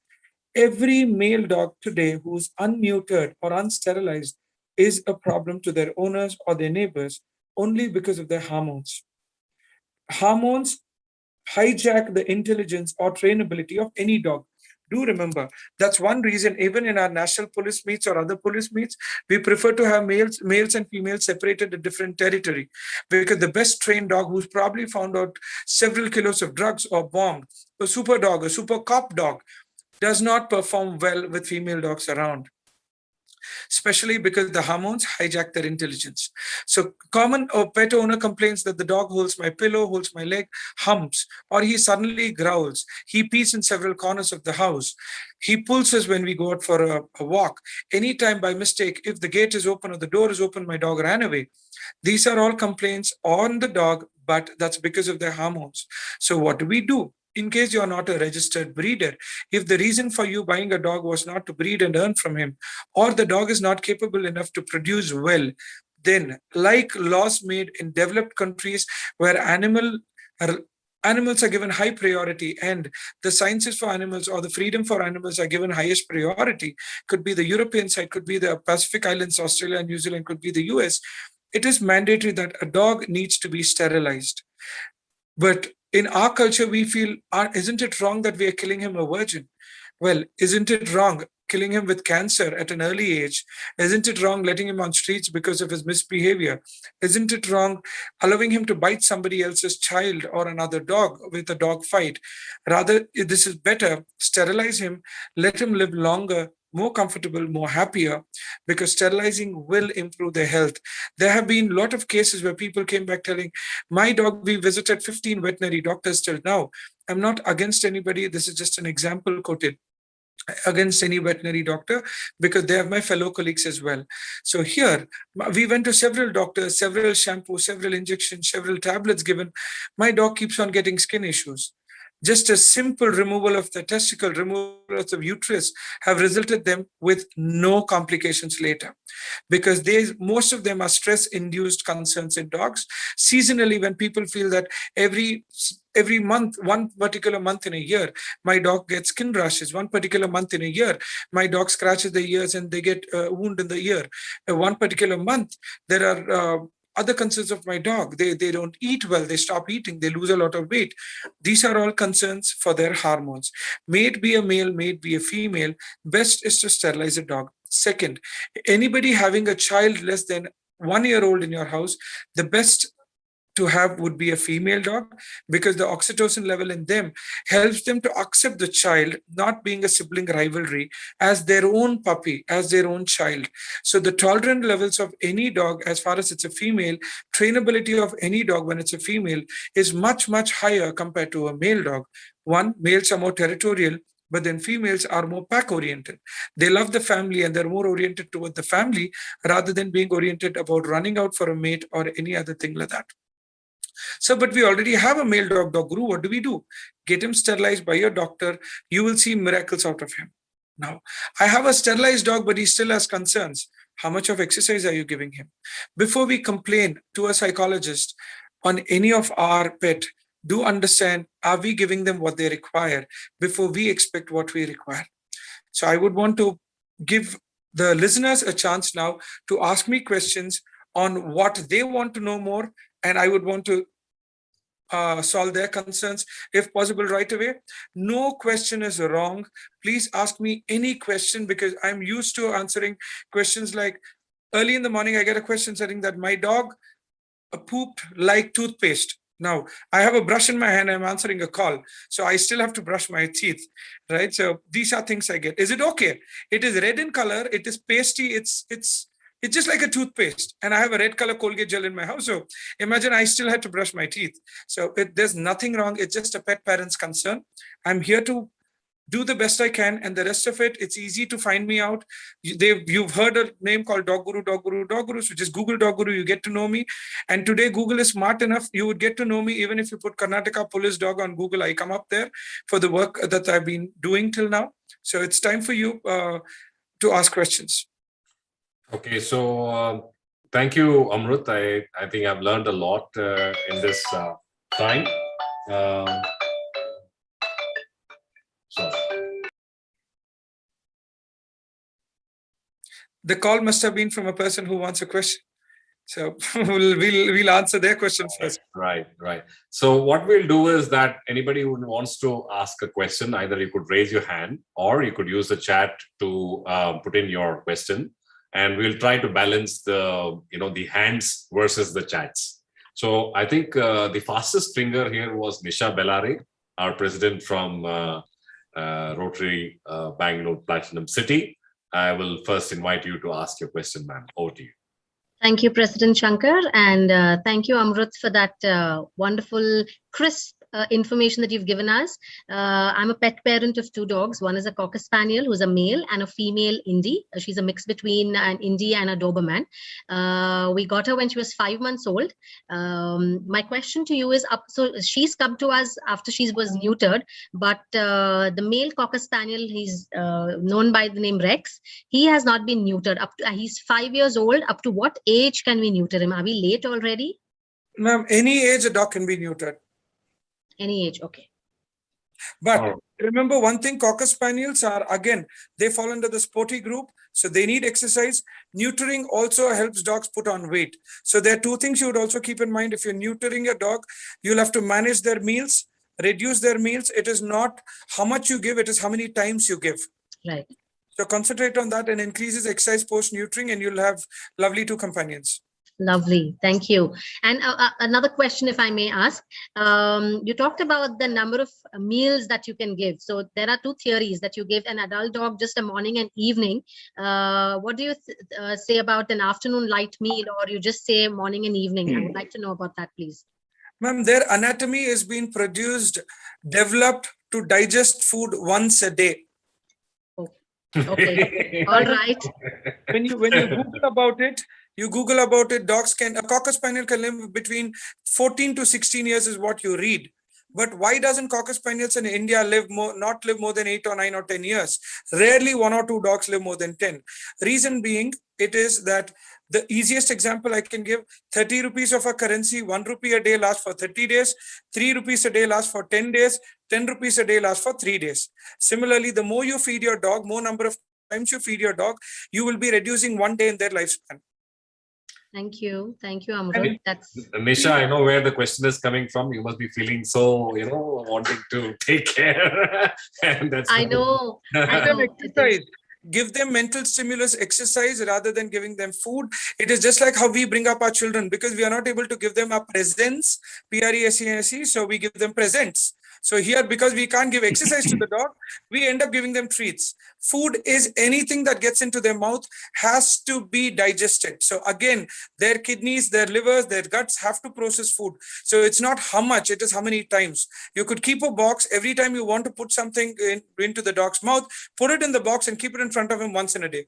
Every male dog today who's unneutered or unsterilized is a problem to their owners or their neighbors only because of their hormones. Hormones hijack the intelligence or trainability of any dog. Do remember, that's one reason even in our national police meets or other police meets, we prefer to have males and females separated in different territory, because the best trained dog who's probably found out several kilos of drugs or bombed, a super dog, a super cop dog, does not perform well with female dogs around, especially because the hormones hijack their intelligence. So common pet owner complains that the dog holds my pillow, holds my leg, humps, or he suddenly growls. He pees in several corners of the house. He pulls us when we go out for a walk. Anytime by mistake, if the gate is open or the door is open, my dog ran away. These are all complaints on the dog, but that's because of their hormones. So what do we do? In case you're not a registered breeder, if the reason for you buying a dog was not to breed and earn from him, or the dog is not capable enough to produce well, then like laws made in developed countries where animals are given high priority and the sciences for animals or the freedom for animals are given highest priority, could be the European side, could be the Pacific Islands, Australia and New Zealand, could be the US, it is mandatory that a dog needs to be sterilized. But in our culture, we feel, isn't it wrong that we are killing him a virgin? Well, isn't it wrong killing him with cancer at an early age? Isn't it wrong letting him on streets because of his misbehavior? Isn't it wrong allowing him to bite somebody else's child or another dog with a dog fight? Rather, this is better. Sterilize him, let him live longer, more comfortable, more happier, because sterilizing will improve their health. There have been a lot of cases where people came back telling, my dog, we visited 15 veterinary doctors till now. I'm not against anybody. This is just an example quoted against any veterinary doctor, because they are my fellow colleagues as well. So here, we went to several doctors, several shampoos, several injections, several tablets given. My dog keeps on getting skin issues. Just a simple removal of the testicle, removal of the uterus have resulted them with no complications later, because most of them are stress-induced concerns in dogs. Seasonally, when people feel that every month, one particular month in a year, my dog gets skin rashes. One particular month in a year, my dog scratches the ears and they get a wound in the ear. One particular month, there are other concerns of my dog. They don't eat well, they stop eating, they lose a lot of weight. These are all concerns for their hormones. May it be a male, may it be a female, best is to sterilize a dog. Second, anybody having a child less than 1 year old in your house, the best to have would be a female dog, because the oxytocin level in them helps them to accept the child not being a sibling rivalry, as their own puppy, as their own child. So the tolerant levels of any dog, as far as it's a female, trainability of any dog when it's a female is much, much higher compared to a male dog. One, males are more territorial, but then females are more pack oriented. They love the family and they're more oriented toward the family rather than being oriented about running out for a mate or any other thing like that. So, but we already have a male dog, Dog Guru. What do? Get him sterilized by your doctor. You will see miracles out of him. Now, I have a sterilized dog, but he still has concerns. How much of exercise are you giving him? Before we complain to a psychologist on any of our pet, do understand, are we giving them what they require before we expect what we require? So I would want to give the listeners a chance now to ask me questions on what they want to know more, and I would want to solve their concerns, if possible, right away. No question is wrong. Please ask me any question, because I'm used to answering questions like, early in the morning, I get a question saying that my dog pooped like toothpaste. Now, I have a brush in my hand, I'm answering a call, so I still have to brush my teeth, right? So these are things I get. Is it okay? It is red in color, it is pasty, it's just like a toothpaste, and I have a red color Colgate gel in my house. So imagine I still had to brush my teeth. So there's nothing wrong. It's just a pet parent's concern. I'm here to do the best I can, and the rest of it, it's easy to find me out. You've heard a name called Dog Guru, Dog Guru, Dog Guru. So just Google Dog Guru, you get to know me. And today Google is smart enough, you would get to know me even if you put Karnataka Police Dog on Google. I come up there for the work that I've been doing till now. So it's time for you to ask questions. Okay, so thank you, Amrut. I think I've learned a lot in this time. The call must have been from a person who wants a question. So we'll answer their question first. Right. So what we'll do is that anybody who wants to ask a question, either you could raise your hand or you could use the chat to put in your question, and we'll try to balance the hands versus the chats. So I think the fastest finger here was Nisha Bellare, our president from Rotary Bangalore Platinum City. I will first invite you to ask your question, ma'am. Over to you. Thank you, President Shankar, and thank you, Amrut, for that wonderful, crisp information that you've given us. I'm a pet parent of 2 dogs. One is a Cocker Spaniel, who's a male, and a female Indie. She's a mix between an Indie and a Doberman. We got her when she was 5 months old. My question to you is, so she's come to us after she was neutered, but the male Cocker Spaniel, he's known by the name Rex. He has not been neutered. He's 5 years old. Up to what age can we neuter him? Are we late already? Ma'am, any age a dog can be neutered. Any age, okay. But remember one thing, Cocker Spaniels are, again, they fall under the sporty group. So they need exercise. Neutering also helps dogs put on weight. So there are two things you would also keep in mind. If you're neutering a dog, you'll have to manage their meals, reduce their meals. It is not how much you give, it is how many times you give. Right. So concentrate on that and increases exercise post-neutering, and you'll have lovely two companions. Lovely. Thank you. And another question, if I may ask, you talked about the number of meals that you can give. So there are two theories, that you give an adult dog just a morning and evening. What do you say about an afternoon light meal, or you just say morning and evening? I would like to know about that, please. Ma'am, their anatomy is being produced, developed to digest food once a day. Okay. All right. When you Google about it, dogs can, a Cocker Spaniel can live between 14 to 16 years is what you read. But why doesn't Cocker Spaniels in India not live more than 8 or 9 or 10 years? Rarely 1 or 2 dogs live more than 10. Reason being, it is that the easiest example I can give, 30 rupees of a currency, 1 rupee a day lasts for 30 days, 3 rupees a day lasts for 10 days, 10 rupees a day lasts for 3 days. Similarly, the more you feed your dog, more number of times you feed your dog, you will be reducing 1 day in their lifespan. Thank you. Thank you, Amrut. Nisha, I know where the question is coming from. You must be feeling so, wanting to take care. And that's I know. Exercise. Give them mental stimulus, exercise, rather than giving them food. It is just like how we bring up our children, because we are not able to give them a presents, P-R-E-S-E-N-S-E, so we give them presents. So here, because we can't give exercise to the dog, we end up giving them treats. Food is anything that gets into their mouth has to be digested. So again, their kidneys, their livers, their guts have to process food. So it's not how much, it is how many times. You could keep a box. Every time you want to put something into the dog's mouth, put it in the box and keep it in front of him once in a day.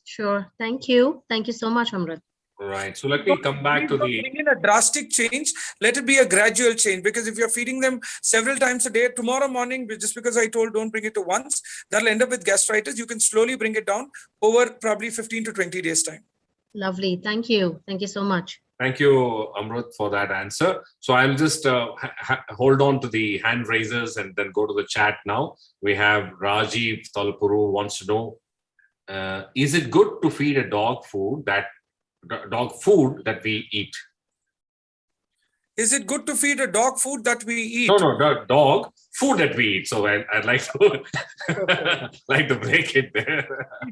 Sure. Thank you. Thank you so much, Amrut. Right. So let me come back to the... Bring in a drastic change. Let it be a gradual change, because if you're feeding them several times a day, tomorrow morning, just because I told don't bring it to once, that'll end up with gastritis. You can slowly bring it down over probably 15 to 20 days time. Lovely. Thank you. Thank you so much. Thank you, Amrut, for that answer. So I'll just hold on to the hand raisers and then go to the chat now. We have Rajiv Talpuru wants to know, is it good to feed a dog food that we eat? Is it good to feed a dog food that we eat? No, the dog food that we eat. So I'd like to like to break it there.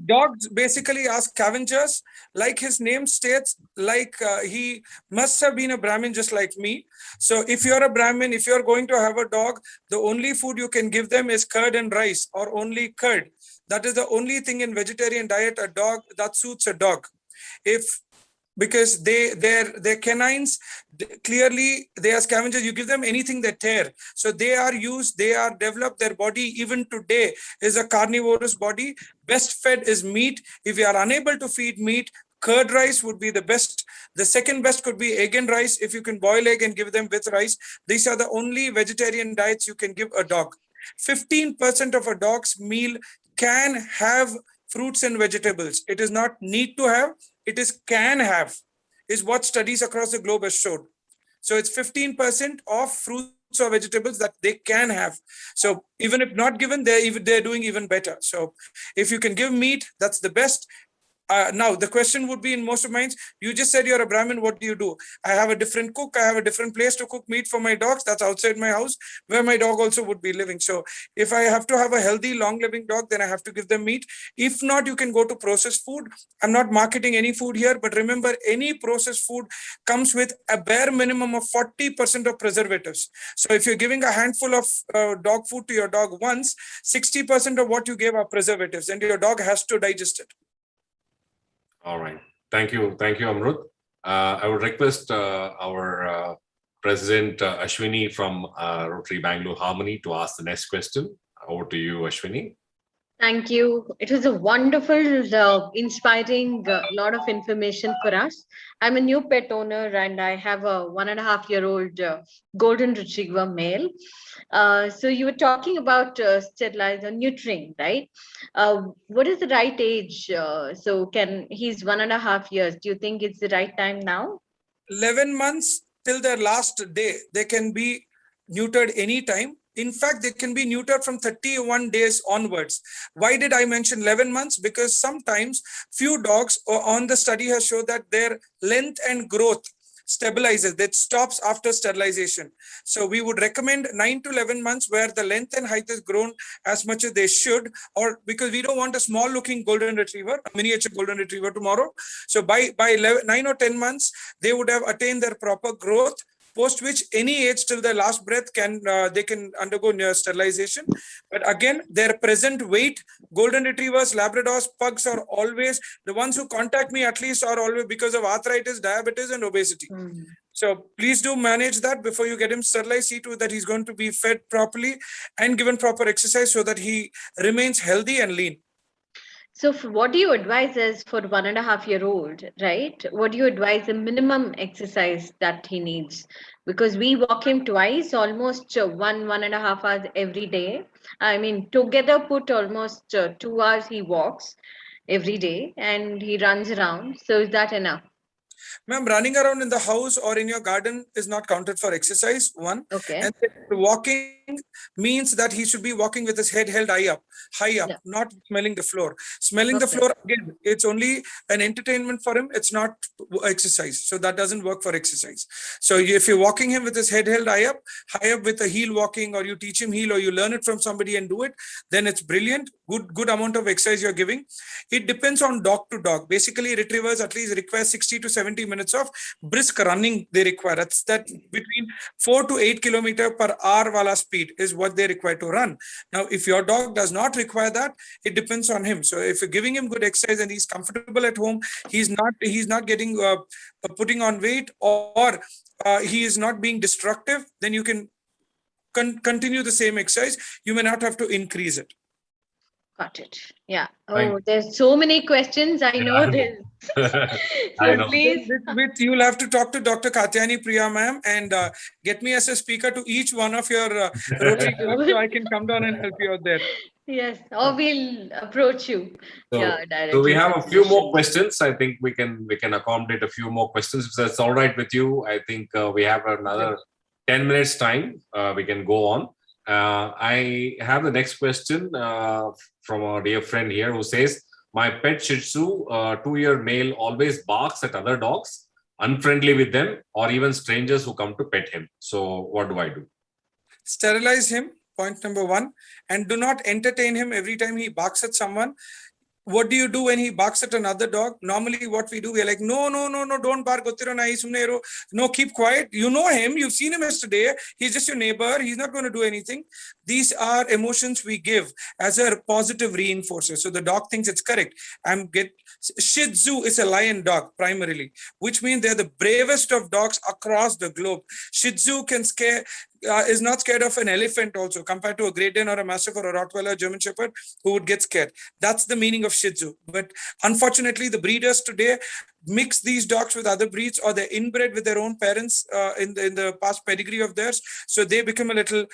Dogs basically are scavengers, like his name states. He must have been a Brahmin just like me. So if you're a Brahmin, if you're going to have a dog, the only food you can give them is curd and rice, or only curd. That is the only thing in vegetarian diet a dog that suits a dog. Because their canines, clearly they are scavengers. You give them anything they tear. So they are developed, their body even today is a carnivorous body. Best fed is meat. If you are unable to feed meat, curd rice would be the best. The second best could be egg and rice. If you can boil egg and give them with rice, these are the only vegetarian diets you can give a dog. 15% of a dog's meal can have fruits and vegetables. It is not need to have, it is can have, is what studies across the globe have showed. So it's 15% of fruits or vegetables that they can have. So even if not given, they're doing even better. So if you can give meat, that's the best. Now, the question would be in most of minds, you just said you're a Brahmin, what do? I have a different cook. I have a different place to cook meat for my dogs. That's outside my house, where my dog also would be living. So if I have to have a healthy, long-living dog, then I have to give them meat. If not, you can go to processed food. I'm not marketing any food here, but remember, any processed food comes with a bare minimum of 40% of preservatives. So if you're giving a handful of dog food to your dog once, 60% of what you gave are preservatives, and your dog has to digest it. All right. Thank you, Amrut. I would request our President Ashwini from Rotary Bangalore Harmony to ask the next question. Over to you, Ashwini. Thank you. It was a wonderful, inspiring lot of information for us. I'm a new pet owner and I have a 1.5-year-old golden retriever male. So you were talking about sterilizer neutering, right? What is the right age? He's 1.5 years. Do you think it's the right time now? 11 months till their last day, they can be neutered anytime. In fact, they can be neutered from 31 days onwards. Why did I mention 11 months? Because sometimes few dogs on the study has shown that their length and growth stabilizes, that stops after sterilization. So we would recommend 9 to 11 months where the length and height is grown as much as they should, or because we don't want a small looking golden retriever, a miniature golden retriever tomorrow. So by 9 or 10 months, they would have attained their proper growth, post which any age till their last breath they can undergo sterilization. But again, their present weight, golden retrievers, Labradors, pugs are always, the ones who contact me at least are always because of arthritis, diabetes and obesity. So please do manage that before you get him sterilized. See to it that he's going to be fed properly and given proper exercise so that he remains healthy and lean. So what do you advise as for 1.5-year-old, right? What do you advise the minimum exercise that he needs? Because we walk him twice, almost 1.5 hours every day. I mean, together put almost 2 hours he walks every day and he runs around. So is that enough? Ma'am, running around in the house or in your garden is not counted for exercise, one. Okay. And walking means that he should be walking with his head held high up, not smelling the floor. Smelling the floor, again, it's only an entertainment for him. It's not exercise. So that doesn't work for exercise. So if you're walking him with his head held high up with a heel walking, or you teach him heel, or you learn it from somebody and do it, then it's brilliant. Good amount of exercise you're giving. It depends on dog to dog. Basically, retrievers at least require 60 to 70 minutes of brisk running they require. That's between 4 to 8 kilometer per hour wala speed is what they require to run. Now, if your dog does not require that, it depends on him. So if you're giving him good exercise and he's comfortable at home, he's not getting putting on weight, or he is not being destructive, then you can continue the same exercise. You may not have to increase it. Got it. Yeah. Oh, there's so many questions. I know this. I know. Please. You'll have to talk to Dr. Katyani Priya ma'am and get me as a speaker to each one of your Rotary clubs so I can come down and help you out there. Yes, or we'll approach you. Directly. So we have a few more questions. I think we can accommodate a few more questions. If that's all right with you, I think we have another 10 minutes time. We can go on. I have the next question from a dear friend here who says, my pet Shih Tzu, 2-year male, always barks at other dogs, unfriendly with them, or even strangers who come to pet him. So what do I do? Sterilize him, point number 1, and do not entertain him every time he barks at someone. What do you do when he barks at another dog? Normally what we do, we're like, no, don't bark. No, keep quiet. You know him. You've seen him yesterday. He's just your neighbor. He's not going to do anything. These are emotions we give as a positive reinforcer. So the dog thinks it's correct. Shih Tzu is a lion dog primarily, which means they're the bravest of dogs across the globe. Shih Tzu is not scared of an elephant also, compared to a Great Dane or a Mastiff or a Rottweiler, German Shepherd, who would get scared. That's the meaning of Shih Tzu. But unfortunately, the breeders today mix these dogs with other breeds, or they're inbred with their own parents in the past pedigree of theirs. So they become a little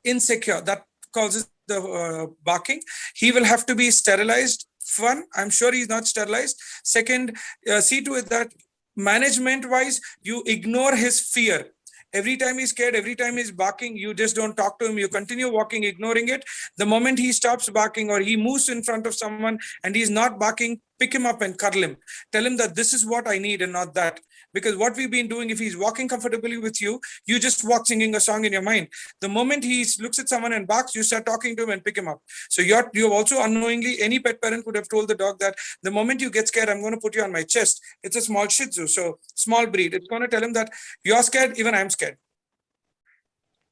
insecure. That causes the barking. He will have to be sterilized. One, I'm sure he's not sterilized. Second, see to it that management-wise, you ignore his fear. Every time he's scared, every time he's barking, you just don't talk to him. You continue walking, ignoring it. The moment he stops barking or he moves in front of someone and he's not barking, pick him up and cuddle him. Tell him that this is what I need and not that. Because what we've been doing, if he's walking comfortably with you, you just walk singing a song in your mind. The moment he looks at someone and barks, you start talking to him and pick him up. So you're also unknowingly, any pet parent would have told the dog that the moment you get scared, I'm going to put you on my chest. It's a small Shih Tzu, so small breed. It's going to tell him that you're scared, even I'm scared.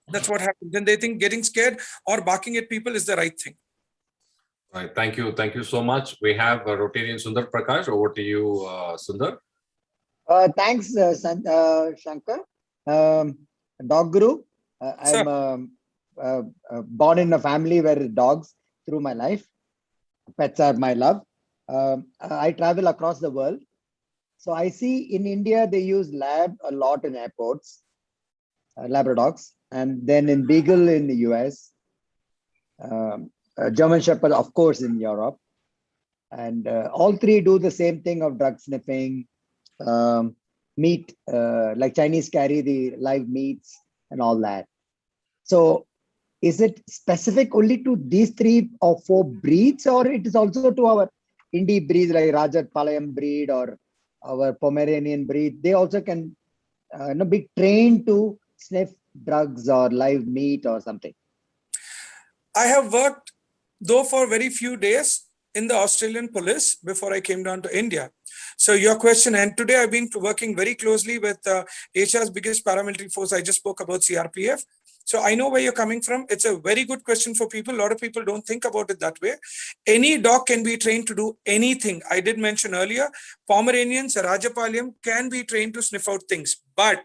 That's what happens. Then they think getting scared or barking at people is the right thing. Right. Thank you. Thank you so much. We have Rotarian Sundar Prakash. Over to you, Sundar. Thanks, Shankar. Dog Guru. I'm born in a family where dogs through my life. Pets are my love. I travel across the world. So I see in India, they use lab a lot in airports, Labradogs, and then in Beagle in the US, German Shepherd, of course, in Europe. And all three do the same thing of drug sniffing, meat, like Chinese carry the live meats and all that. So is it specific only to these 3 or 4 breeds, or it is also to our indie breeds like Rajapalayam breed or our Pomeranian breed? They also can be trained to sniff drugs or live meat or something. I have worked, though for very few days, in the Australian police before I came down to India. So your question, and today I've been working very closely with Asia's biggest paramilitary force. I just spoke about CRPF. So I know where you're coming from. It's a very good question for people. A lot of people don't think about it that way. Any dog can be trained to do anything. I did mention earlier, Pomeranians, Rajapalayam can be trained to sniff out things. But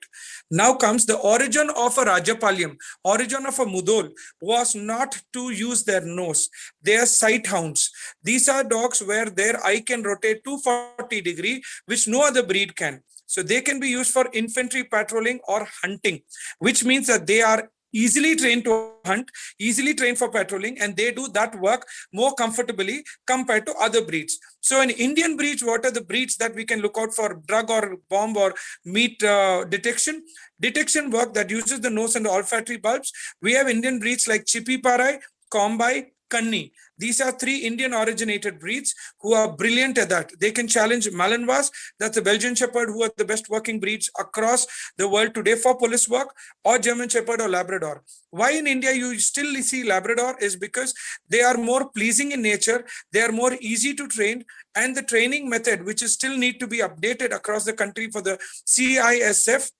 now comes the origin of a Rajapalayam, origin of a Mudol was not to use their nose. They are sight hounds. These are dogs where their eye can rotate 240 degree, which no other breed can. So they can be used for infantry patrolling or hunting, which means that they are easily trained to hunt, easily trained for patrolling, and they do that work more comfortably compared to other breeds. So in Indian breeds, what are the breeds that we can look out for drug or bomb or meat detection? Detection work that uses the nose and the olfactory bulbs. We have Indian breeds like Chippy Parai, Kombai, Kanni. These are 3 Indian originated breeds who are brilliant at that. They can challenge Malinois, that's the Belgian Shepherd, who are the best working breeds across the world today for police work, or German Shepherd or Labrador. Why in India you still see Labrador is because they are more pleasing in nature, they are more easy to train, and the training method, which is still need to be updated across the country for the CISF,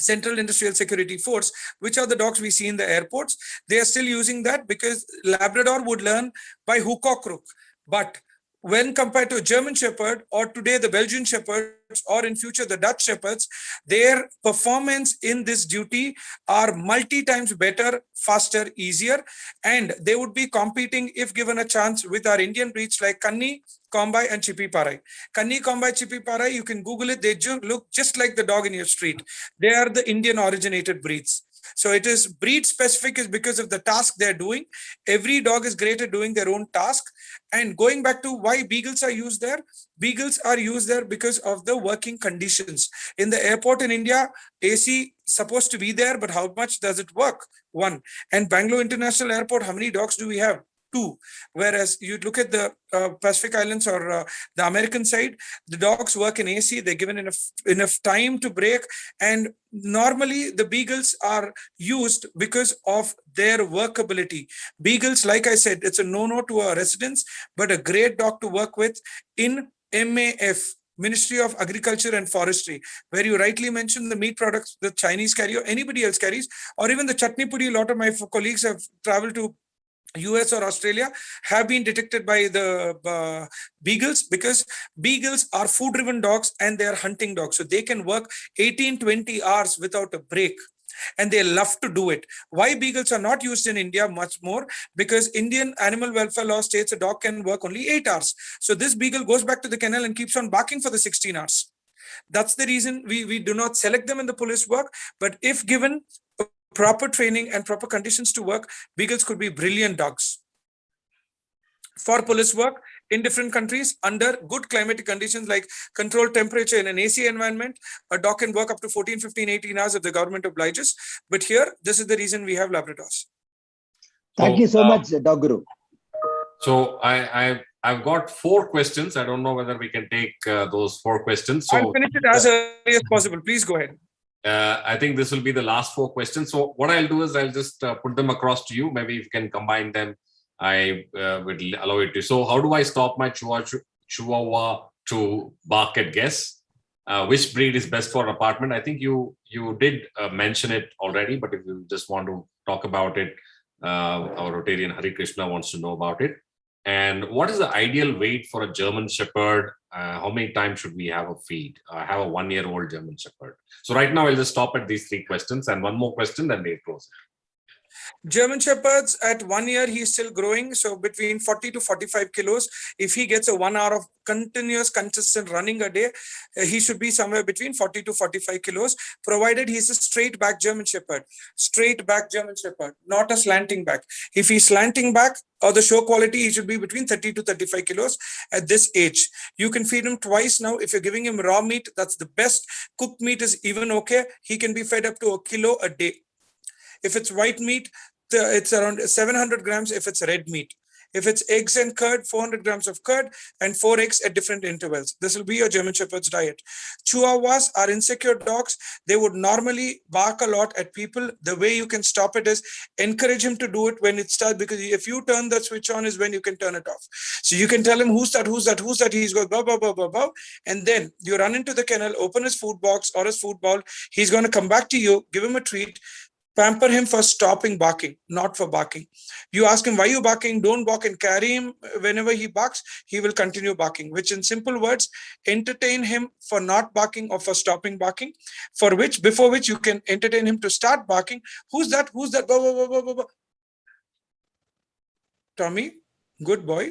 Central Industrial Security Force, which are the dogs we see in the airports. They are still using that because Labrador would learn by hook or crook. But when compared to a German Shepherd or today the Belgian Shepherds or in future the Dutch Shepherds, their performance in this duty are multi times better, faster, easier, and they would be competing if given a chance with our Indian breeds like Kanni, Kombai and Chippy Parai. Kanni, Kombai, Chippy Parai, you can Google it. They look just like the dog in your street. They are the Indian originated breeds. So it is breed specific is because of the task they're doing. Every dog is great at doing their own task. And going back to why beagles are used there, beagles are used there because of the working conditions. In the airport in India, AC supposed to be there, but how much does it work? 1. And Bangalore International Airport, how many dogs do we have? 2. Whereas you look at the Pacific Islands or the American side, the dogs work in AC, they're given enough time to break, and normally the beagles are used because of their workability. Beagles, like I said, it's a no-no to our residents, but a great dog to work with in MAF, Ministry of Agriculture and Forestry, where you rightly mentioned the meat products the Chinese carry or anybody else carries, or even the chutney pudi. A lot of my colleagues have traveled to US or Australia, have been detected by the beagles, because beagles are food driven dogs and they are hunting dogs. So they can work 18-20 hours without a break. And they love to do it. Why beagles are not used in India much more? Because Indian animal welfare law states a dog can work only 8 hours. So this beagle goes back to the kennel and keeps on barking for the 16 hours. That's the reason we do not select them in the police work. But if given proper training and proper conditions to work, beagles could be brilliant dogs for police work in different countries under good climatic conditions like controlled temperature in an AC environment. A dog can work up to 14, 15, 18 hours if the government obliges. But here, this is the reason we have Labradors. Thank you so much, Dog Guru. So I've got 4 questions. I don't know whether we can take those 4 questions. So I'll finish it as early as possible. Please go ahead. I think this will be the last 4 questions. So what I'll do is I'll just put them across to you. Maybe if you can combine them, I would allow it to. So how do I stop my Chihuahua to bark at guests? Which breed is best for apartment? I think you did mention it already, but if you just want to talk about it, our Rotarian Hari Krishna wants to know about it. And what is the ideal weight for a German Shepherd? How many times should we have a feed? I have a 1-year-old German Shepherd. So right now I'll just stop at these 3 questions and one more question, then we'll close. German Shepherds at 1 year, he's still growing. So between 40 to 45 kilos. If he gets a 1 hour of continuous, consistent running a day, he should be somewhere between 40 to 45 kilos, provided he's a straight back German Shepherd. Straight back German Shepherd, not a slanting back. If he's slanting back or the show quality, he should be between 30 to 35 kilos at this age. You can feed him twice now. If you're giving him raw meat, that's the best. Cooked meat is even okay. He can be fed up to 1 kilo a day. If it's white meat, it's around 700 grams if it's red meat. If it's eggs and curd, 400 grams of curd and 4 eggs at different intervals. This will be your German Shepherd's diet. Chihuahuas are insecure dogs. They would normally bark a lot at people. The way you can stop it is encourage him to do it when it starts, because if you turn the switch on is when you can turn it off. So you can tell him, who's that, who's that, who's that? He's going, bow, bow, bow, bow, bow. And then you run into the kennel, open his food box or his food bowl. He's going to come back to you, give him a treat. Pamper him for stopping barking, not for barking. You ask him, why are you barking? Don't bark, and carry him. Whenever he barks, he will continue barking, which in simple words, entertain him for not barking or for stopping barking, before which you can entertain him to start barking. Who's that? Who's that? Bah, bah, bah, bah, bah, bah. Tommy, good boy.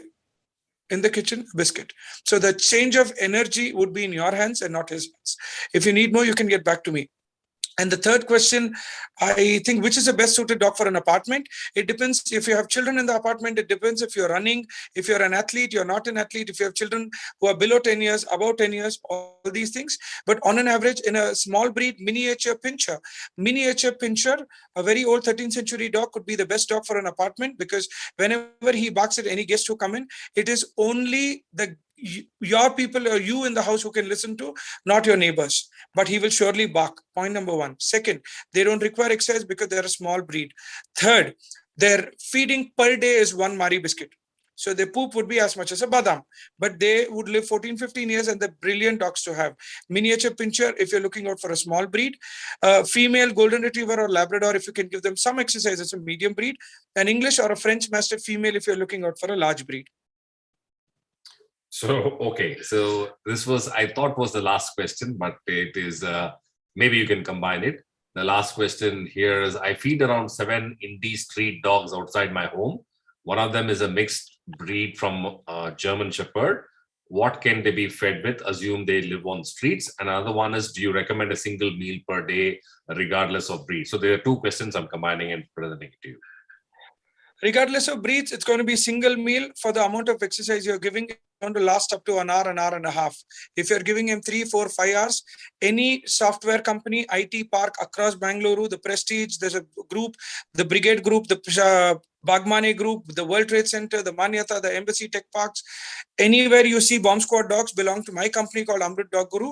In the kitchen, biscuit. So the change of energy would be in your hands and not his hands. If you need more, you can get back to me. And the third question, I think, which is the best suited dog for an apartment? It depends if you have children in the apartment. It depends if you're running, if you're an athlete, you're not an athlete, if you have children who are below 10 years, above 10 years, all these things. But on an average, in a small breed, miniature pincher, a very old 13th century dog could be the best dog for an apartment, because whenever he barks at any guest who come in, it is only your people or you in the house who can listen to, not your neighbors, but he will surely bark. Point number one. Second, they don't require exercise because they're a small breed. Third, their feeding per day is 1 Mari biscuit. So their poop would be as much as a badam, but they would live 14-15 years, and they're brilliant dogs to have. Miniature pincher, if you're looking out for a small breed. Female golden retriever or Labrador, if you can give them some exercise, it's a medium breed. An English or a French Mastiff female, if you're looking out for a large breed. So, okay. So this was, I thought was the last question, but it is, maybe you can combine it. The last question here is, I feed around 7 indie street dogs outside my home. One of them is a mixed breed from German Shepherd. What can they be fed with? Assume they live on streets. And another one is, do you recommend a single meal per day, regardless of breed? So there are 2 questions I'm combining and presenting to you. Regardless of breeds, it's going to be single meal for the amount of exercise you're giving. It's going to last up to an hour and a half. If you're giving him 3, 4, 5 hours, any software company, IT park across Bangalore, the Prestige, there's a group, the Brigade Group, the Bagmane Group, the World Trade Center, the Manyata, the Embassy Tech Parks, anywhere you see bomb squad dogs belong to my company called Amrut Dog Guru.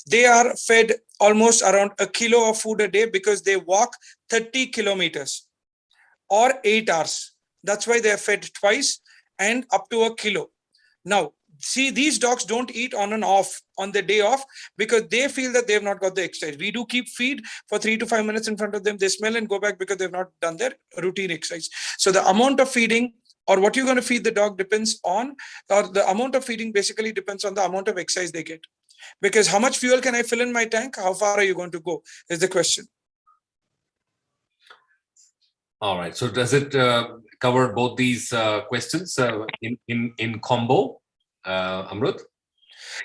They are fed almost around 1 kilo of food a day because they walk 30 kilometers or 8 hours. That's why they are fed twice and up to 1 kilo. Now, see, these dogs don't eat on and off on the day off because they feel that they have not got the exercise. We do keep feed for 3 to 5 minutes in front of them. They smell and go back because they've not done their routine exercise. So the amount of feeding or what you're going to feed the dog depends on, or the amount of feeding basically depends on the amount of exercise they get. Because how much fuel can I fill in my tank? How far are you going to go is the question. All right. So does it cover both these questions in combo, Amrut?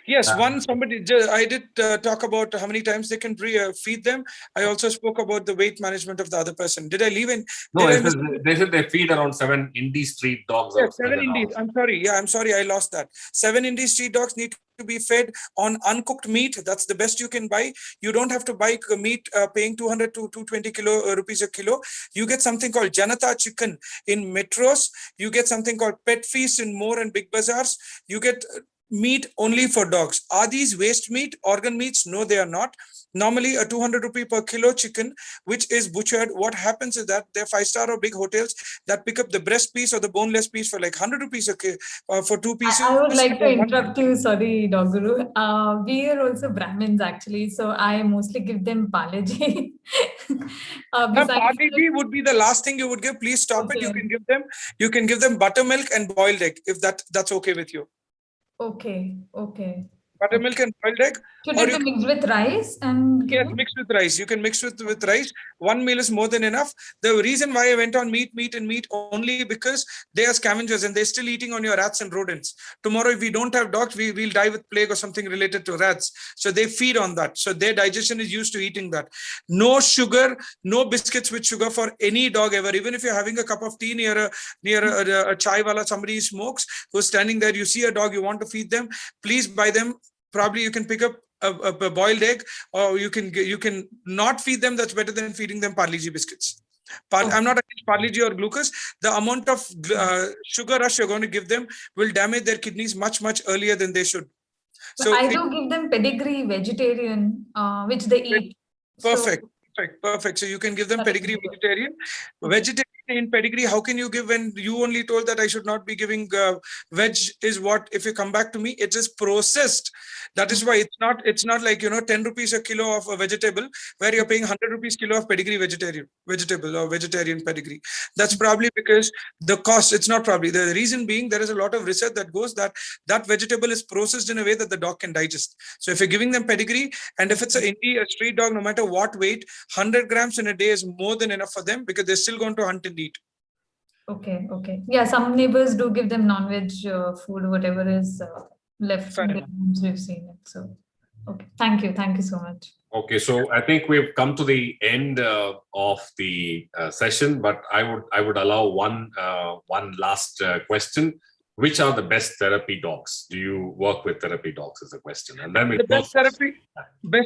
Yes, I did talk about how many times they can feed them. I also spoke about the weight management of the other person. Did I leave in? No, they said they feed around 7 indie street dogs. Yeah, 7 indie. I'm sorry. Yeah, I'm sorry. I lost that. 7 indie street dogs need to be fed on uncooked meat. That's the best you can buy. You don't have to buy meat paying 200 to 220 rupees a kilo. You get something called Janata chicken in metros. You get something called Pet Feast in More and Big Bazaars. You get meat only for dogs. Are these waste meat, organ meats? No, they are not. Normally a 200 rupee per kilo chicken, which is butchered. What happens is that they're 5-star or big hotels that pick up the breast piece or the boneless piece for like 100 rupees for 2 pieces. I would like to interrupt you. Sorry, Dog Guru. We are also Brahmins actually. So I mostly give them Palaji. Palaji would be the last thing you would give. Please stop it. You can give them buttermilk and boiled egg if that's okay with you. Okay. Buttermilk and boiled egg. Should it be mixed with rice? Yes, mixed with rice. You can mix with rice. 1 meal is more than enough. The reason why I went on meat only because they are scavengers and they're still eating on your rats and rodents. Tomorrow, if we don't have dogs, we'll die with plague or something related to rats. So they feed on that. So their digestion is used to eating that. No sugar, no biscuits with sugar for any dog ever. Even if you're having a cup of tea near a chai wala, somebody smokes, who's standing there, you see a dog, you want to feed them, please buy them. Probably you can pick up a boiled egg, or you can not feed them. That's better than feeding them Parle-G biscuits. I'm not against Parle G or glucose. The amount of sugar rush you're going to give them will damage their kidneys much, much earlier than they should. So I do give them pedigree vegetarian, which they eat. Perfect. Perfect. So you can give them pedigree vegetarian. Vegetarian in pedigree, how can you give when you only told that I should not be giving veg is what, if you come back to me, it is processed. That is why it's not like, 10 rupees a kilo of a vegetable where you're paying 100 rupees kilo of pedigree vegetable or vegetarian pedigree. That's probably because the cost, it's not probably. The reason being there is a lot of research that goes that vegetable is processed in a way that the dog can digest. So if you're giving them pedigree, and if it's a street dog, no matter what weight, 100 grams in a day is more than enough for them because they're still going to hunt and eat. Okay. Yeah, some neighbors do give them non-veg food, whatever is left in the homes, we've seen it. So, okay. Thank you so much. Okay, so I think we've come to the end of the session, but I would allow one last question. Which are the best therapy dogs? Do you work with therapy dogs is the question. And then the best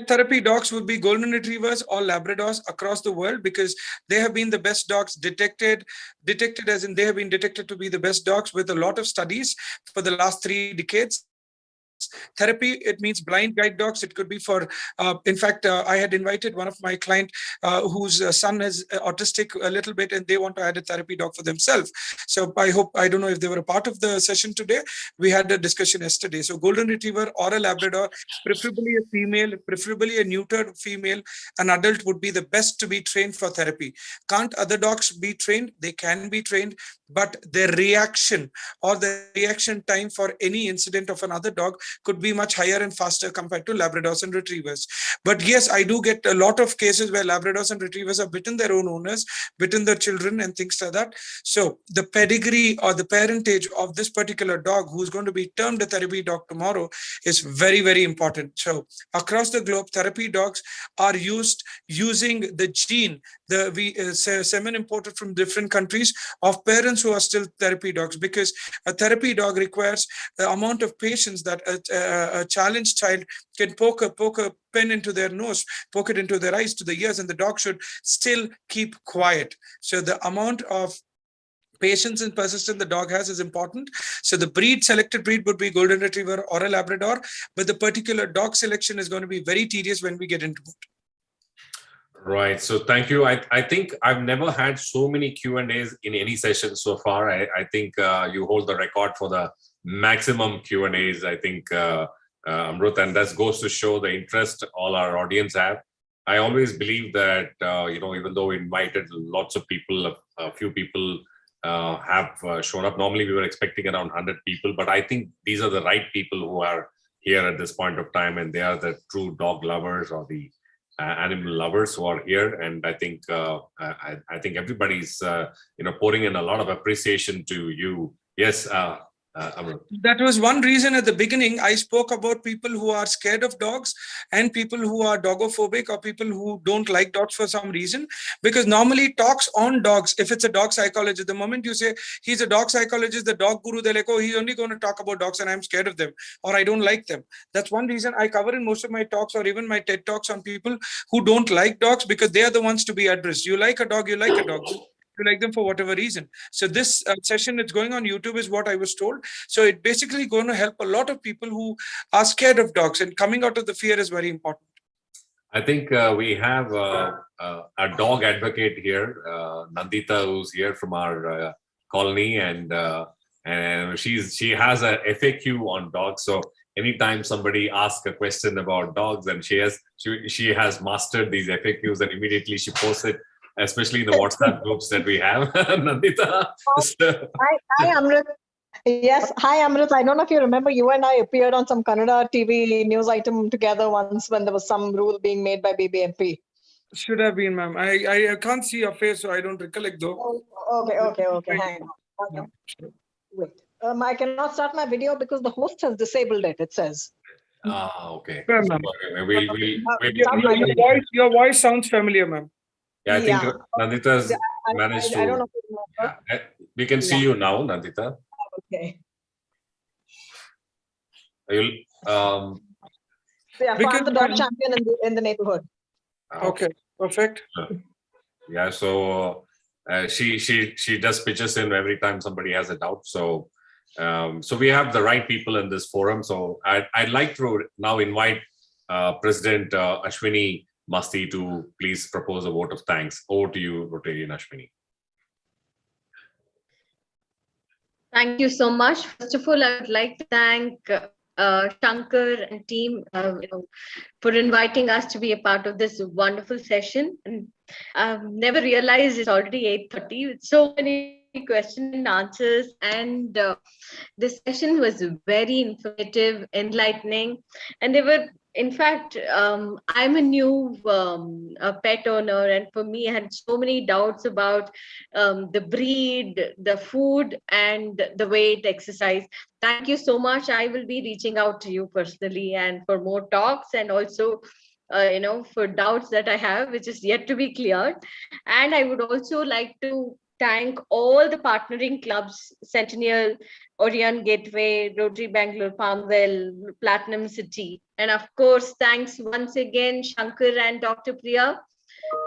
therapy dogs would be golden retrievers or Labradors across the world because they have been the best dogs detected as in they have been detected to be the best dogs with a lot of studies for the last 3 decades. Therapy, it means blind guide dogs. It could be for, in fact, I had invited one of my client whose son is autistic a little bit and they want to add a therapy dog for themselves. So I don't know if they were a part of the session today. We had a discussion yesterday. So golden retriever or a Labrador, preferably a female, preferably a neutered female, an adult would be the best to be trained for therapy. Can't other dogs be trained? They can be trained, but their reaction or the reaction time for any incident of another dog could be much higher and faster compared to Labradors and Retrievers. But yes, I do get a lot of cases where Labradors and Retrievers have bitten their own owners, bitten their children and things like that. So the pedigree or the parentage of this particular dog who's going to be termed a therapy dog tomorrow is very, very important. So across the globe, therapy dogs are used using the gene, semen imported from different countries of parents who are still therapy dogs, because a therapy dog requires the amount of patience that a challenged child can poke a pen into their nose, poke it into their eyes, to the ears, and the dog should still keep quiet. So the amount of patience and persistence the dog has is important. So the selected breed would be golden retriever or a Labrador, but the particular dog selection is going to be very tedious when we get into it. Right. So thank you. I think I've never had so many Q&As in any session so far. I think you hold the record for the maximum Q&As, I think, Amrut, and that goes to show the interest all our audience have. I always believe that, even though we invited lots of people, a few people have shown up. Normally we were expecting around 100 people, but I think these are the right people who are here at this point of time, and they are the true dog lovers or the animal lovers who are here. And I think I think everybody's pouring in a lot of appreciation to you. Yes, Amrut. That was one reason at the beginning I spoke about people who are scared of dogs and people who are dogophobic or people who don't like dogs for some reason, because normally talks on dogs, if it's a dog psychologist, the moment you say he's a dog psychologist, the dog guru, they're like, oh, he's only going to talk about dogs and I'm scared of them or I don't like them. That's one reason I cover in most of my talks or even my TED talks on people who don't like dogs, because they are the ones to be addressed. You like a dog, you like a dog. You like them for whatever reason. So this session that's going on YouTube is what I was told. So it basically going to help a lot of people who are scared of dogs, and coming out of the fear is very important. I think we have a dog advocate here, Nandita, who's here from our colony, and she has a FAQ on dogs. So anytime somebody asks a question about dogs, and she has mastered these FAQs, and immediately she posts it, especially in the WhatsApp groups that we have. Nandita. Hi, Amrut. Yes, hi, Amrut. I don't know if you remember, you and I appeared on some Kannada TV news item together once when there was some rule being made by BBMP. Should have been, ma'am. I can't see your face, so I don't recollect though. Okay. Hang on. Wait. I cannot start my video because the host has disabled it, it says. Okay. Sure, your voice sounds familiar, ma'am. Yeah, I think Nandita's managed to. I don't know if you remember. We can see you now, Nandita. Okay. You'll, I'm the dog champion in the neighborhood. Okay, perfect. Yeah, so she does pitches in every time somebody has a doubt. So so we have the right people in this forum. So I'd like to now invite President Ashwini Masti to please propose a vote of thanks. Over to you, Rotarian Ashwini. Thank you so much. First of all, I would like to thank Shankar and team for inviting us to be a part of this wonderful session. And I've never realized it's already 8:30 with so many questions and answers. And this session was very informative, enlightening, and they were. In fact, I'm a new pet owner, and for me, I had so many doubts about the breed, the food, and the weight, exercise. Thank you so much. I will be reaching out to you personally and for more talks, and also for doubts that I have, which is yet to be cleared. And I would also like to thank all the partnering clubs, Centennial, Orion Gateway, Rotary Bangalore, Palmwell, Platinum City. And of course, thanks once again, Shankar and Dr. Priya,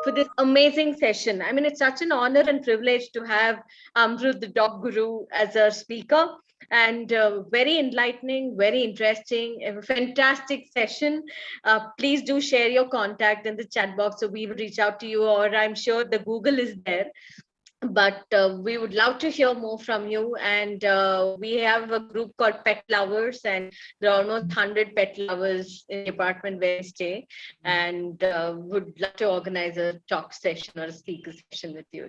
for this amazing session. I mean, it's such an honor and privilege to have Amrut, the dog guru, as our speaker. And very enlightening, very interesting, a fantastic session. Please do share your contact in the chat box so we will reach out to you, or I'm sure the Google is there. But we would love to hear more from you. And we have a group called Pet Lovers, and there are almost 100 pet lovers in the apartment where we stay, and would love to organize a talk session or a speaker session with you.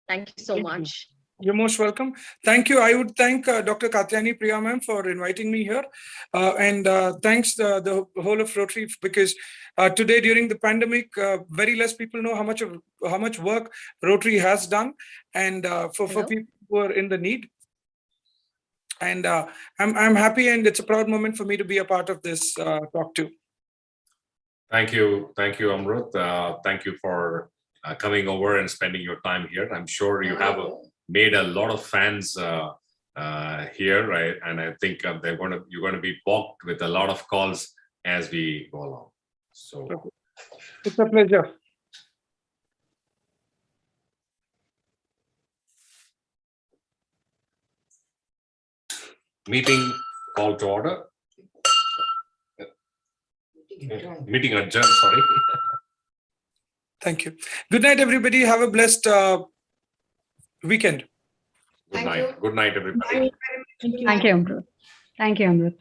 Thank you so much. You're most welcome. Thank you. I would thank Dr. Katyani Priya ma'am for inviting me here. And thanks the whole of Rotary, because today during the pandemic, very less people know how much work Rotary has done, and for people who are in the need. And I'm happy, and it's a proud moment for me to be a part of this talk too. Thank you, Amrut. Thank you for coming over and spending your time here. I'm sure you have made a lot of fans here, right? And I think you're going to be balked with a lot of calls as we go along. So it's a pleasure. Meeting call to order. Meeting adjourned, sorry. Thank you. Good night, everybody. Have a blessed weekend. Good night. Good night, everybody. Thank you, Amrut. Thank you, Amrut.